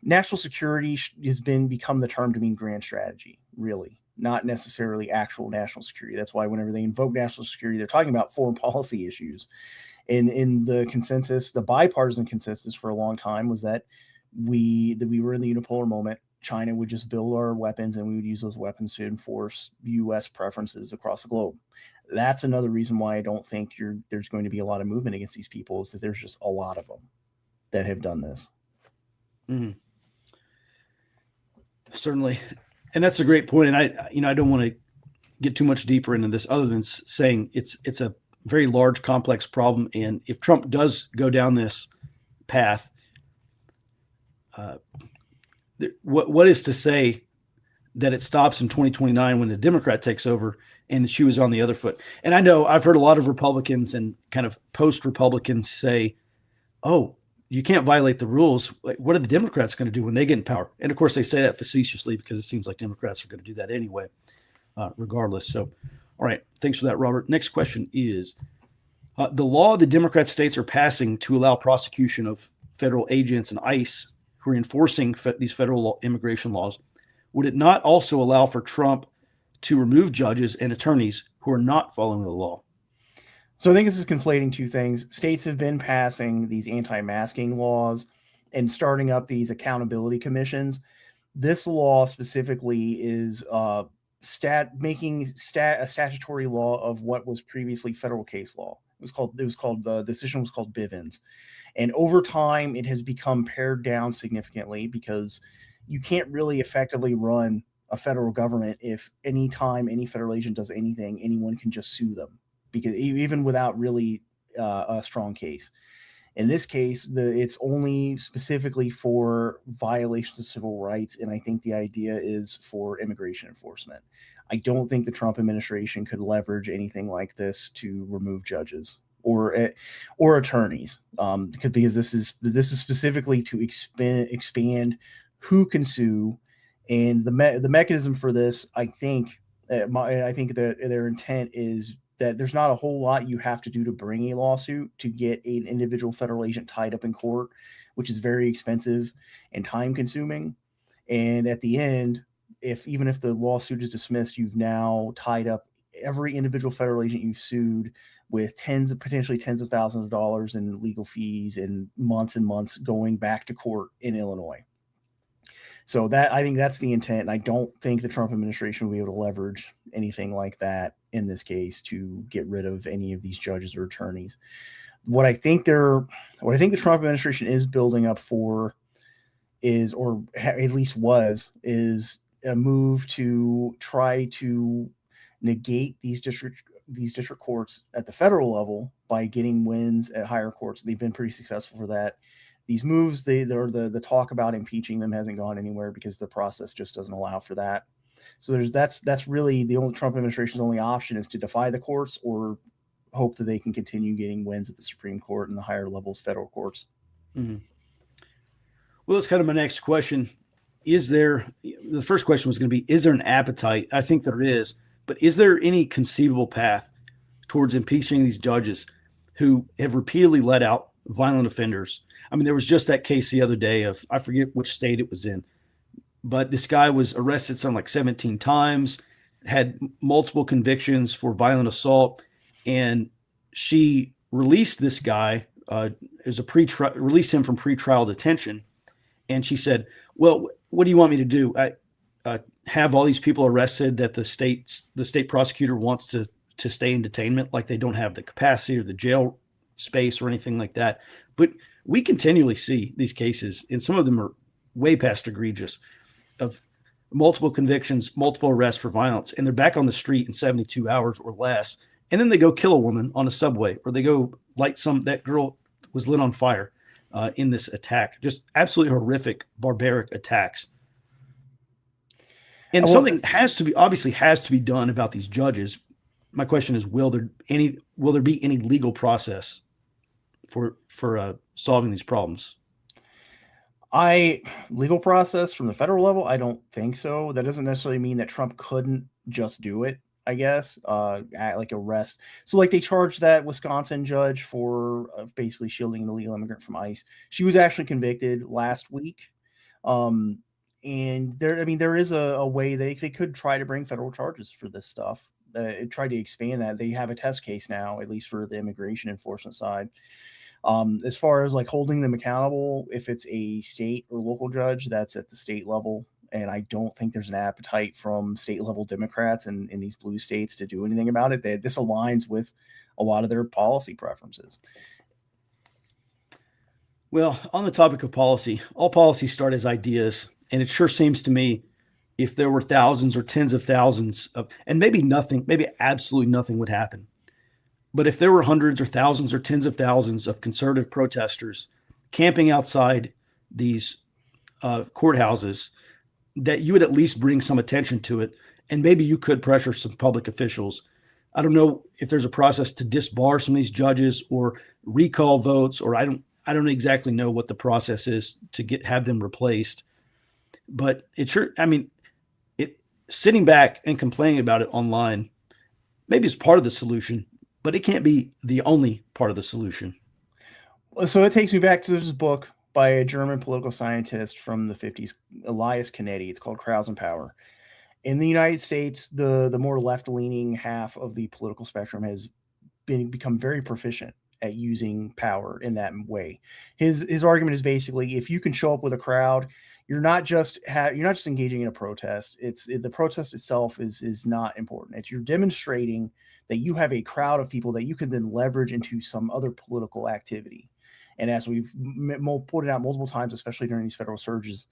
national security has become the term to mean grand strategy, really, not necessarily actual national security. That's why whenever they invoke national security, they're talking about foreign policy issues. And in the consensus, the bipartisan consensus for a long time was that we were in the unipolar moment. China would just build our weapons and we would use those weapons to enforce U.S. preferences across the globe. That's another reason why I don't think there's going to be a lot of movement against these people, is that there's just a lot of them that have done this. Mm-hmm. Certainly. And that's a great point. And I don't want to get too much deeper into this other than saying it's a very large, complex problem. And if Trump does go down this path, what is to say that it stops in 2029 when the Democrat takes over and the shoe is on the other foot? And I know I've heard a lot of Republicans and kind of post-Republicans say, oh, you can't violate the rules. Like, what are the Democrats going to do when they get in power? And of course, they say that facetiously because it seems like Democrats are going to do that anyway, regardless. So, all right. Thanks for that, Robert. Next question is, the law the Democrat states are passing to allow prosecution of federal agents and ICE who are enforcing these federal immigration laws, would it not also allow for Trump to remove judges and attorneys who are not following the law? So I think this is conflating two things. States have been passing these anti-masking laws and starting up these accountability commissions. This law specifically is making a statutory law of what was previously federal case law. The decision was called Bivens. And over time, it has become pared down significantly because you can't really effectively run a federal government if anytime any federal agent does anything, anyone can just sue them, because even without really a strong case. In this case, it's only specifically for violations of civil rights, and I think the idea is for immigration enforcement. I don't think the Trump administration could leverage anything like this to remove judges or attorneys, because this is specifically to expand who can sue, and the mechanism for this, I think that their intent is that there's not a whole lot you have to do to bring a lawsuit to get an individual federal agent tied up in court, which is very expensive and time consuming. And at the end, even if the lawsuit is dismissed, you've now tied up every individual federal agent you've sued with potentially tens of thousands of dollars in legal fees and months going back to court in Illinois. So I think that's the intent. And I don't think the Trump administration will be able to leverage anything like that in this case to get rid of any of these judges or attorneys. What I think the Trump administration is building up for is, or at least is a move to try to negate these district courts at the federal level by getting wins at higher courts. They've been pretty successful for that. These moves, the talk about impeaching them hasn't gone anywhere because the process just doesn't allow for that. So that's really the only Trump administration's only option, is to defy the courts or hope that they can continue getting wins at the Supreme Court and the higher levels federal courts. Mm-hmm. Well, that's kind of my next question. the first question was going to be, is there an appetite? I think there is, but is there any conceivable path towards impeaching these judges who have repeatedly let out violent offenders? I mean, there was just that case the other day of, I forget which state it was in, but this guy was arrested something like 17 times, had multiple convictions for violent assault, and she released this guy released him from pretrial detention. And she said, well, what do you want me to do? I have all these people arrested that the state prosecutor wants to stay in detainment, like they don't have the capacity or the jail space or anything like that. But we continually see these cases, and some of them are way past egregious, of multiple convictions, multiple arrests for violence, and they're back on the street in 72 hours or less. And then they go kill a woman on a subway, or they go light that girl was lit on fire in this attack. Just absolutely horrific, barbaric attacks. And something obviously has to be done about these judges. My question is, will there be any legal process for solving these problems? Legal process from the federal level? I don't think so. That doesn't necessarily mean that Trump couldn't just do it, I guess, like arrest. So like they charged that Wisconsin judge for basically shielding an illegal immigrant from ICE. She was actually convicted last week. And there is a way they could try to bring federal charges for this stuff. Try to expand that. They have a test case now, at least for the immigration enforcement side. As far as like holding them accountable, if it's a state or local judge, that's at the state level. And I don't think there's an appetite from state level Democrats in these blue states to do anything about it. This aligns with a lot of their policy preferences. Well, on the topic of policy, all policies start as ideas. And it sure seems to me, if there were thousands or tens of thousands of, and maybe absolutely nothing would happen. But if there were hundreds or thousands or tens of thousands of conservative protesters camping outside these courthouses, that you would at least bring some attention to it. And maybe you could pressure some public officials. I don't know if there's a process to disbar some of these judges or recall votes, or I don't exactly know what the process is to have them replaced. But sitting back and complaining about it online maybe is part of the solution, but it can't be the only part of the solution. So it takes me back to this book by a German political scientist from the 50s, Elias Canetti. It's called Crowds and Power. In the United States, the more left-leaning half of the political spectrum has become very proficient at using power in that way. His argument is basically, if you can show up with a crowd, you're not just engaging in a protest. The protest itself is not important. You're demonstrating that you have a crowd of people that you can then leverage into some other political activity. And as we've pointed out multiple times, especially during these federal surges,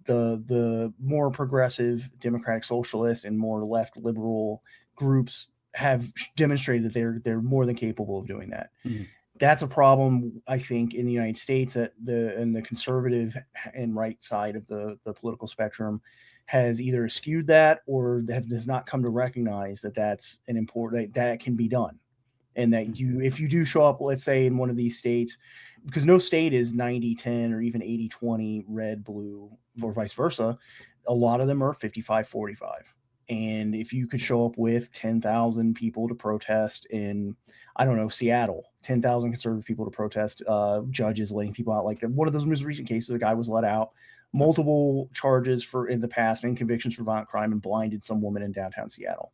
the more progressive Democratic Socialist and more left liberal groups have demonstrated that they're more than capable of doing that. Mm-hmm. That's a problem, I think, in the United States, that the conservative and right side of the political spectrum has either skewed that or has not come to recognize that that's an important, that can be done. And that if you do show up, let's say in one of these states, because no state is 90-10 or even 80-20 red, blue, or vice versa. A lot of them are 55-45. And if you could show up with 10,000 people to protest in, I don't know, Seattle, 10,000 conservative people to protest, judges letting people out, like one of those most recent cases, a guy was let out, multiple charges in the past and convictions for violent crime, and blinded some woman in downtown Seattle.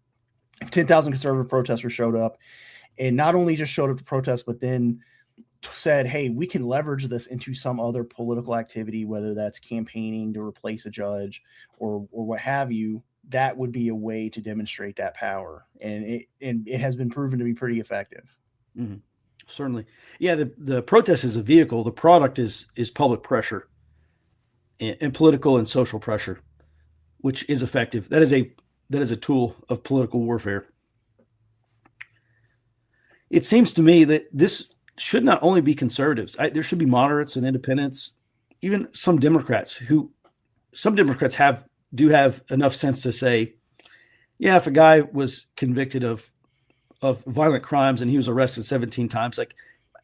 If 10,000 conservative protesters showed up, and not only just showed up to protest, but then said, hey, we can leverage this into some other political activity, whether that's campaigning to replace a judge or what have you, that would be a way to demonstrate that power. And it has been proven to be pretty effective. Mm-hmm. Certainly. Yeah, the protest is a vehicle. The product is public pressure and political and social pressure, which is effective. That is a tool of political warfare. It seems to me that this should not only be conservatives. There should be moderates and independents, even some Democrats do have enough sense to say, yeah, if a guy was convicted of violent crimes and he was arrested 17 times, like,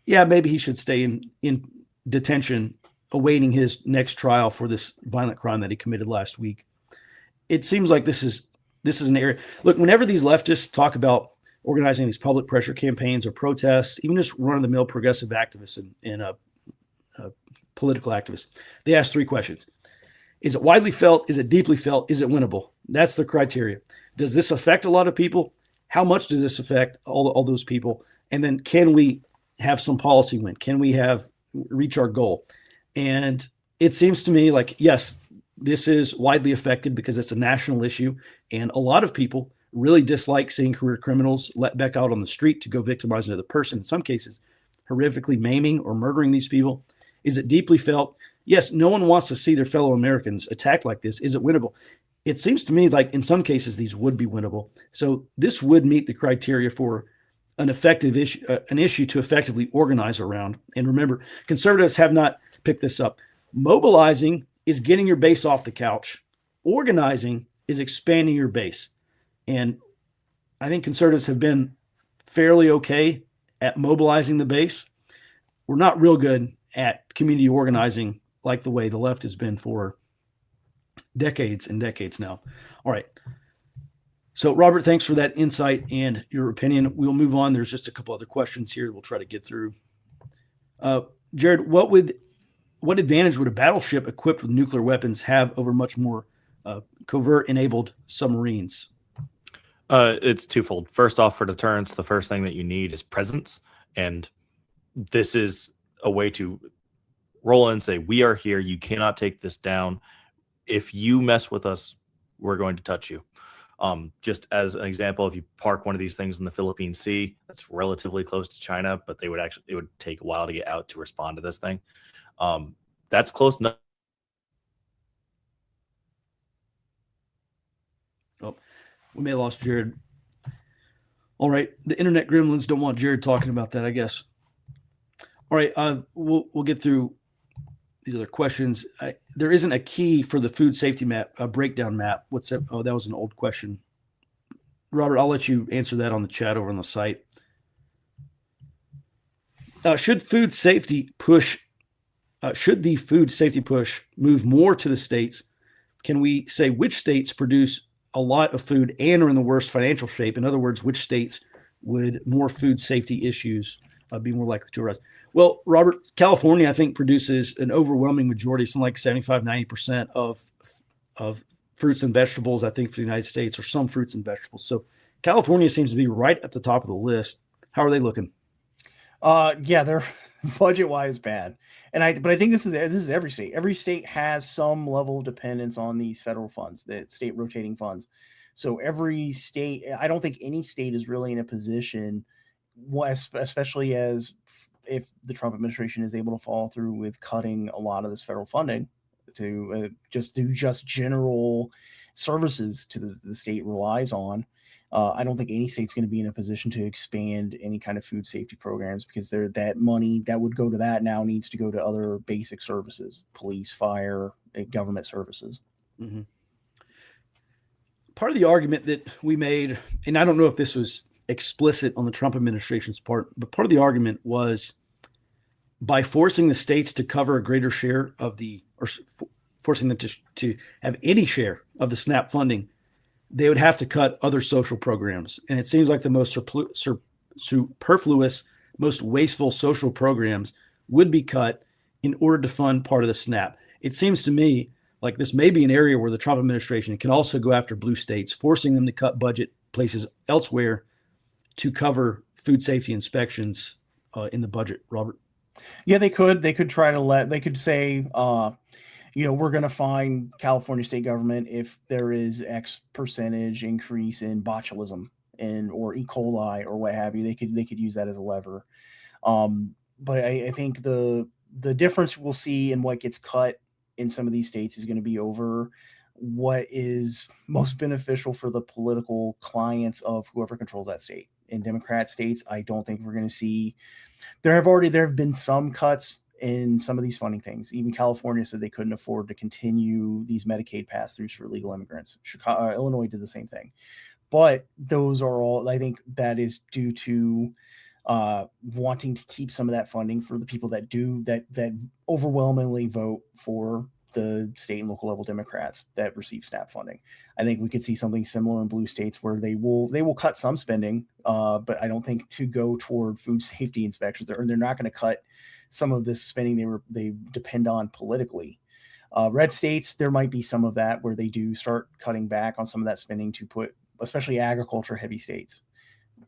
yeah, maybe he should stay in detention awaiting his next trial for this violent crime that he committed last week. It seems like this is an area. Look, whenever these leftists talk about organizing these public pressure campaigns or protests, even just run-of-the-mill progressive activists and political activists, they ask three questions. Is it widely felt? Is it deeply felt? Is it winnable? That's the criteria. Does this affect a lot of people? How much does this affect all those people? And then can we have some policy win? Can we reach our goal? And it seems to me like, yes, this is widely affected because it's a national issue. And a lot of people really dislike seeing career criminals let back out on the street to go victimize another person, in some cases, horrifically maiming or murdering these people. Is it deeply felt? Yes, no one wants to see their fellow Americans attacked like this. Is it winnable? It seems to me like in some cases these would be winnable. So this would meet the criteria for an effective issue, an issue to effectively organize around. And remember, conservatives have not picked this up. Mobilizing is getting your base off the couch. Organizing is expanding your base. And I think conservatives have been fairly okay at mobilizing the base. We're not real good at community organizing like the way the left has been for decades and decades now. All right. So, Robert, thanks for that insight and your opinion. We'll move on. There's just a couple other questions here we'll try to get through. Jared, what advantage would a battleship equipped with nuclear weapons have over much more covert-enabled submarines? It's twofold. First off, for deterrence, the first thing that you need is presence. And this is a way to roll in and say, we are here. You cannot take this down. If you mess with us, we're going to touch you. Just as an example, if you park one of these things in the Philippine Sea, that's relatively close to China, but it would take a while to get out to respond to this thing. That's close enough. Oh, we may have lost Jared. All right. The internet gremlins don't want Jared talking about that, I guess. All right. We'll get through these other questions. There isn't a key for the food safety map, a breakdown map. What's that? Oh, that was an old question. Robert, I'll let you answer that on the chat over on the site. Should the food safety push move more to the states? Can we say which states produce a lot of food and are in the worst financial shape? In other words, which states would more food safety issues be more likely to arise? Well, Robert, California, I think, produces an overwhelming majority, something like 75, 90% of fruits and vegetables, I think, for the United States, or some fruits and vegetables. So California seems to be right at the top of the list. How are they looking? Yeah, they're budget-wise bad. But I think this is every state. Every state has some level of dependence on these federal funds, the state rotating funds. So every state, I don't think any state is really in a position, especially as if the Trump administration is able to follow through with cutting a lot of this federal funding to just do general services to the state relies on. I don't think any state's going to be in a position to expand any kind of food safety programs because that money that would go to that now needs to go to other basic services, police, fire, government services. Mm-hmm. Part of the argument that we made, and I don't know if this was explicit on the Trump administration's part, but part of the argument was by forcing the states to cover a greater share of forcing them to have any share of the SNAP funding, they would have to cut other social programs. And it seems like the most superfluous, most wasteful social programs would be cut in order to fund part of the SNAP. It seems to me like this may be an area where the Trump administration can also go after blue states, forcing them to cut budget places elsewhere to cover food safety inspections in the budget. Robert? Yeah, they could try to they could say, we're going to fine California state government if there is X percentage increase in botulism or E. coli or what have you. They could use that as a lever. But I think the difference we'll see in what gets cut in some of these states is going to be over what is most beneficial for the political clients of whoever controls that state. In Democrat states, I don't think we're going to see. There have been some cuts in some of these funding things. Even California said they couldn't afford to continue these Medicaid pass-throughs for illegal immigrants. Illinois did the same thing. But those are all, I think that is due to wanting to keep some of that funding for the people that overwhelmingly vote for the state and local level Democrats that receive SNAP funding. I think we could see something similar in blue states where they will cut some spending, but I don't think to go toward food safety inspections. They're not going to cut some of this spending they depend on politically. Red states, there might be some of that where they do start cutting back on some of that spending to put, especially agriculture heavy states.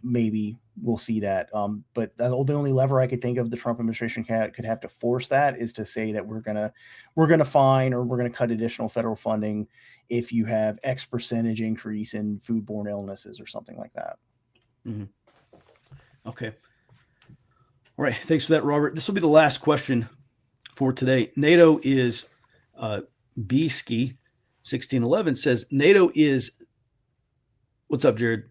Maybe we'll see that. But the only lever I could think of the Trump administration could have to force that is to say that we're gonna fine or we're gonna cut additional federal funding if you have X percentage increase in foodborne illnesses or something like that. Mm-hmm. Okay. All right. Thanks for that, Robert. This will be the last question for today. NATO is B-Ski 1611 says NATO is. What's up, Jared?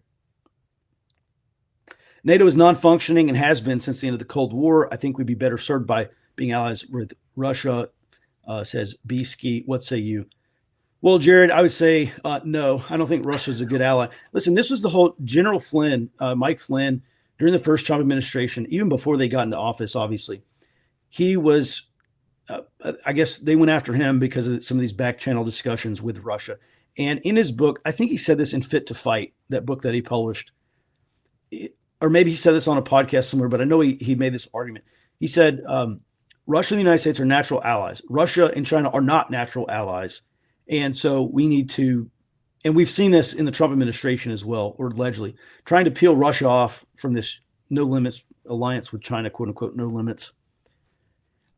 NATO is non-functioning and has been since the end of the Cold War. I think we'd be better served by being allies with Russia, says B-Ski. What say you? Well, Jared, I would say no. I don't think Russia's a good ally. Listen, this was the whole General Flynn, Mike Flynn, during the first Trump administration, even before they got into office, obviously. He was, I guess they went after him because of some of these back channel discussions with Russia. And in his book, I think he said this in Fit to Fight, that book that he published. Or maybe he said this on a podcast somewhere, but I know he made this argument. He said, Russia and the United States are natural allies. Russia and China are not natural allies. And so we need to, and we've seen this in the Trump administration as well, or allegedly, trying to peel Russia off from this no limits alliance with China, quote unquote, no limits.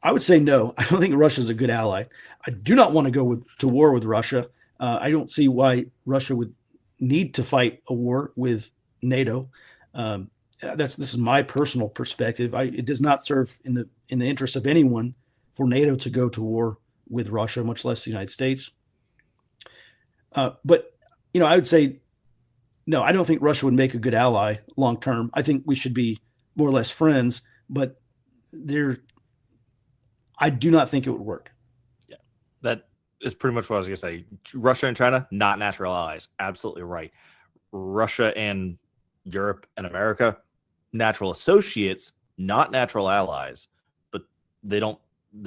I would say no. I don't think Russia is a good ally. I do not want to go to war with Russia. I don't see why Russia would need to fight a war with NATO. This is my personal perspective. It does not serve in the interest of anyone for NATO to go to war with Russia, much less the United States. But I would say no. I don't think Russia would make a good ally long term. I think we should be more or less friends, but I do not think it would work. Yeah, that is pretty much what I was going to say. Russia and China, not natural allies. Absolutely right. Russia and Europe and America, natural associates, not natural allies, but they're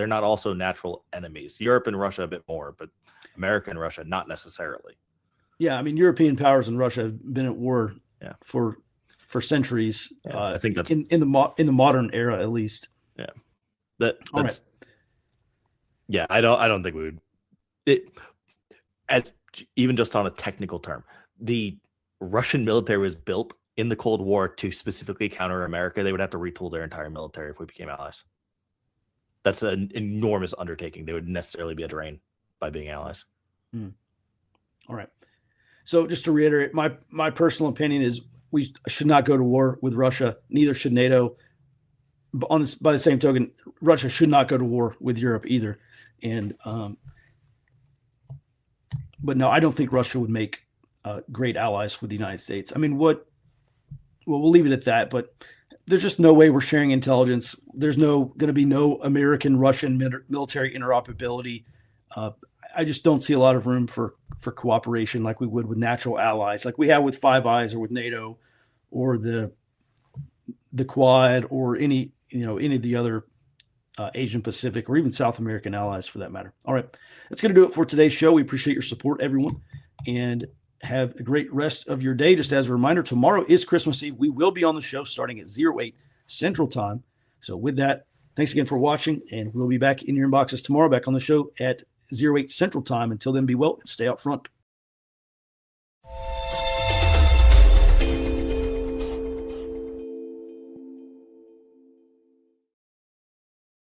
not also natural enemies. Europe and Russia a bit more, but America and Russia not necessarily. Yeah, I mean, European powers and Russia have been at war for centuries. I think that's in the modern era, at least. Yeah, that's right. Yeah, I don't think we would. As even just on a technical term, the Russian military was built in the Cold War to specifically counter America. They would have to retool their entire military if we became allies. That's an enormous undertaking. They would necessarily be a drain by being allies. All right. So just to reiterate, my personal opinion is we should not go to war with Russia. Neither should NATO. But by the same token, Russia should not go to war with Europe either. And but no, I don't think Russia would make great allies with the United States. I mean, we'll leave it at that. But there's just no way we're sharing intelligence. There's going to be no American-Russian military interoperability. I just don't see a lot of room for cooperation like we would with natural allies, like we have with Five Eyes or with NATO or the Quad or any of the other Asian Pacific or even South American allies for that matter. All right, that's going to do it for today's show. We appreciate your support, everyone, and have a great rest of your day. Just as a reminder, tomorrow is Christmas Eve. We will be on the show starting at 08 Central Time. So with that, thanks again for watching, and we'll be back in your inboxes tomorrow, back on the show at 08 Central Time. Until then, be well and stay out front.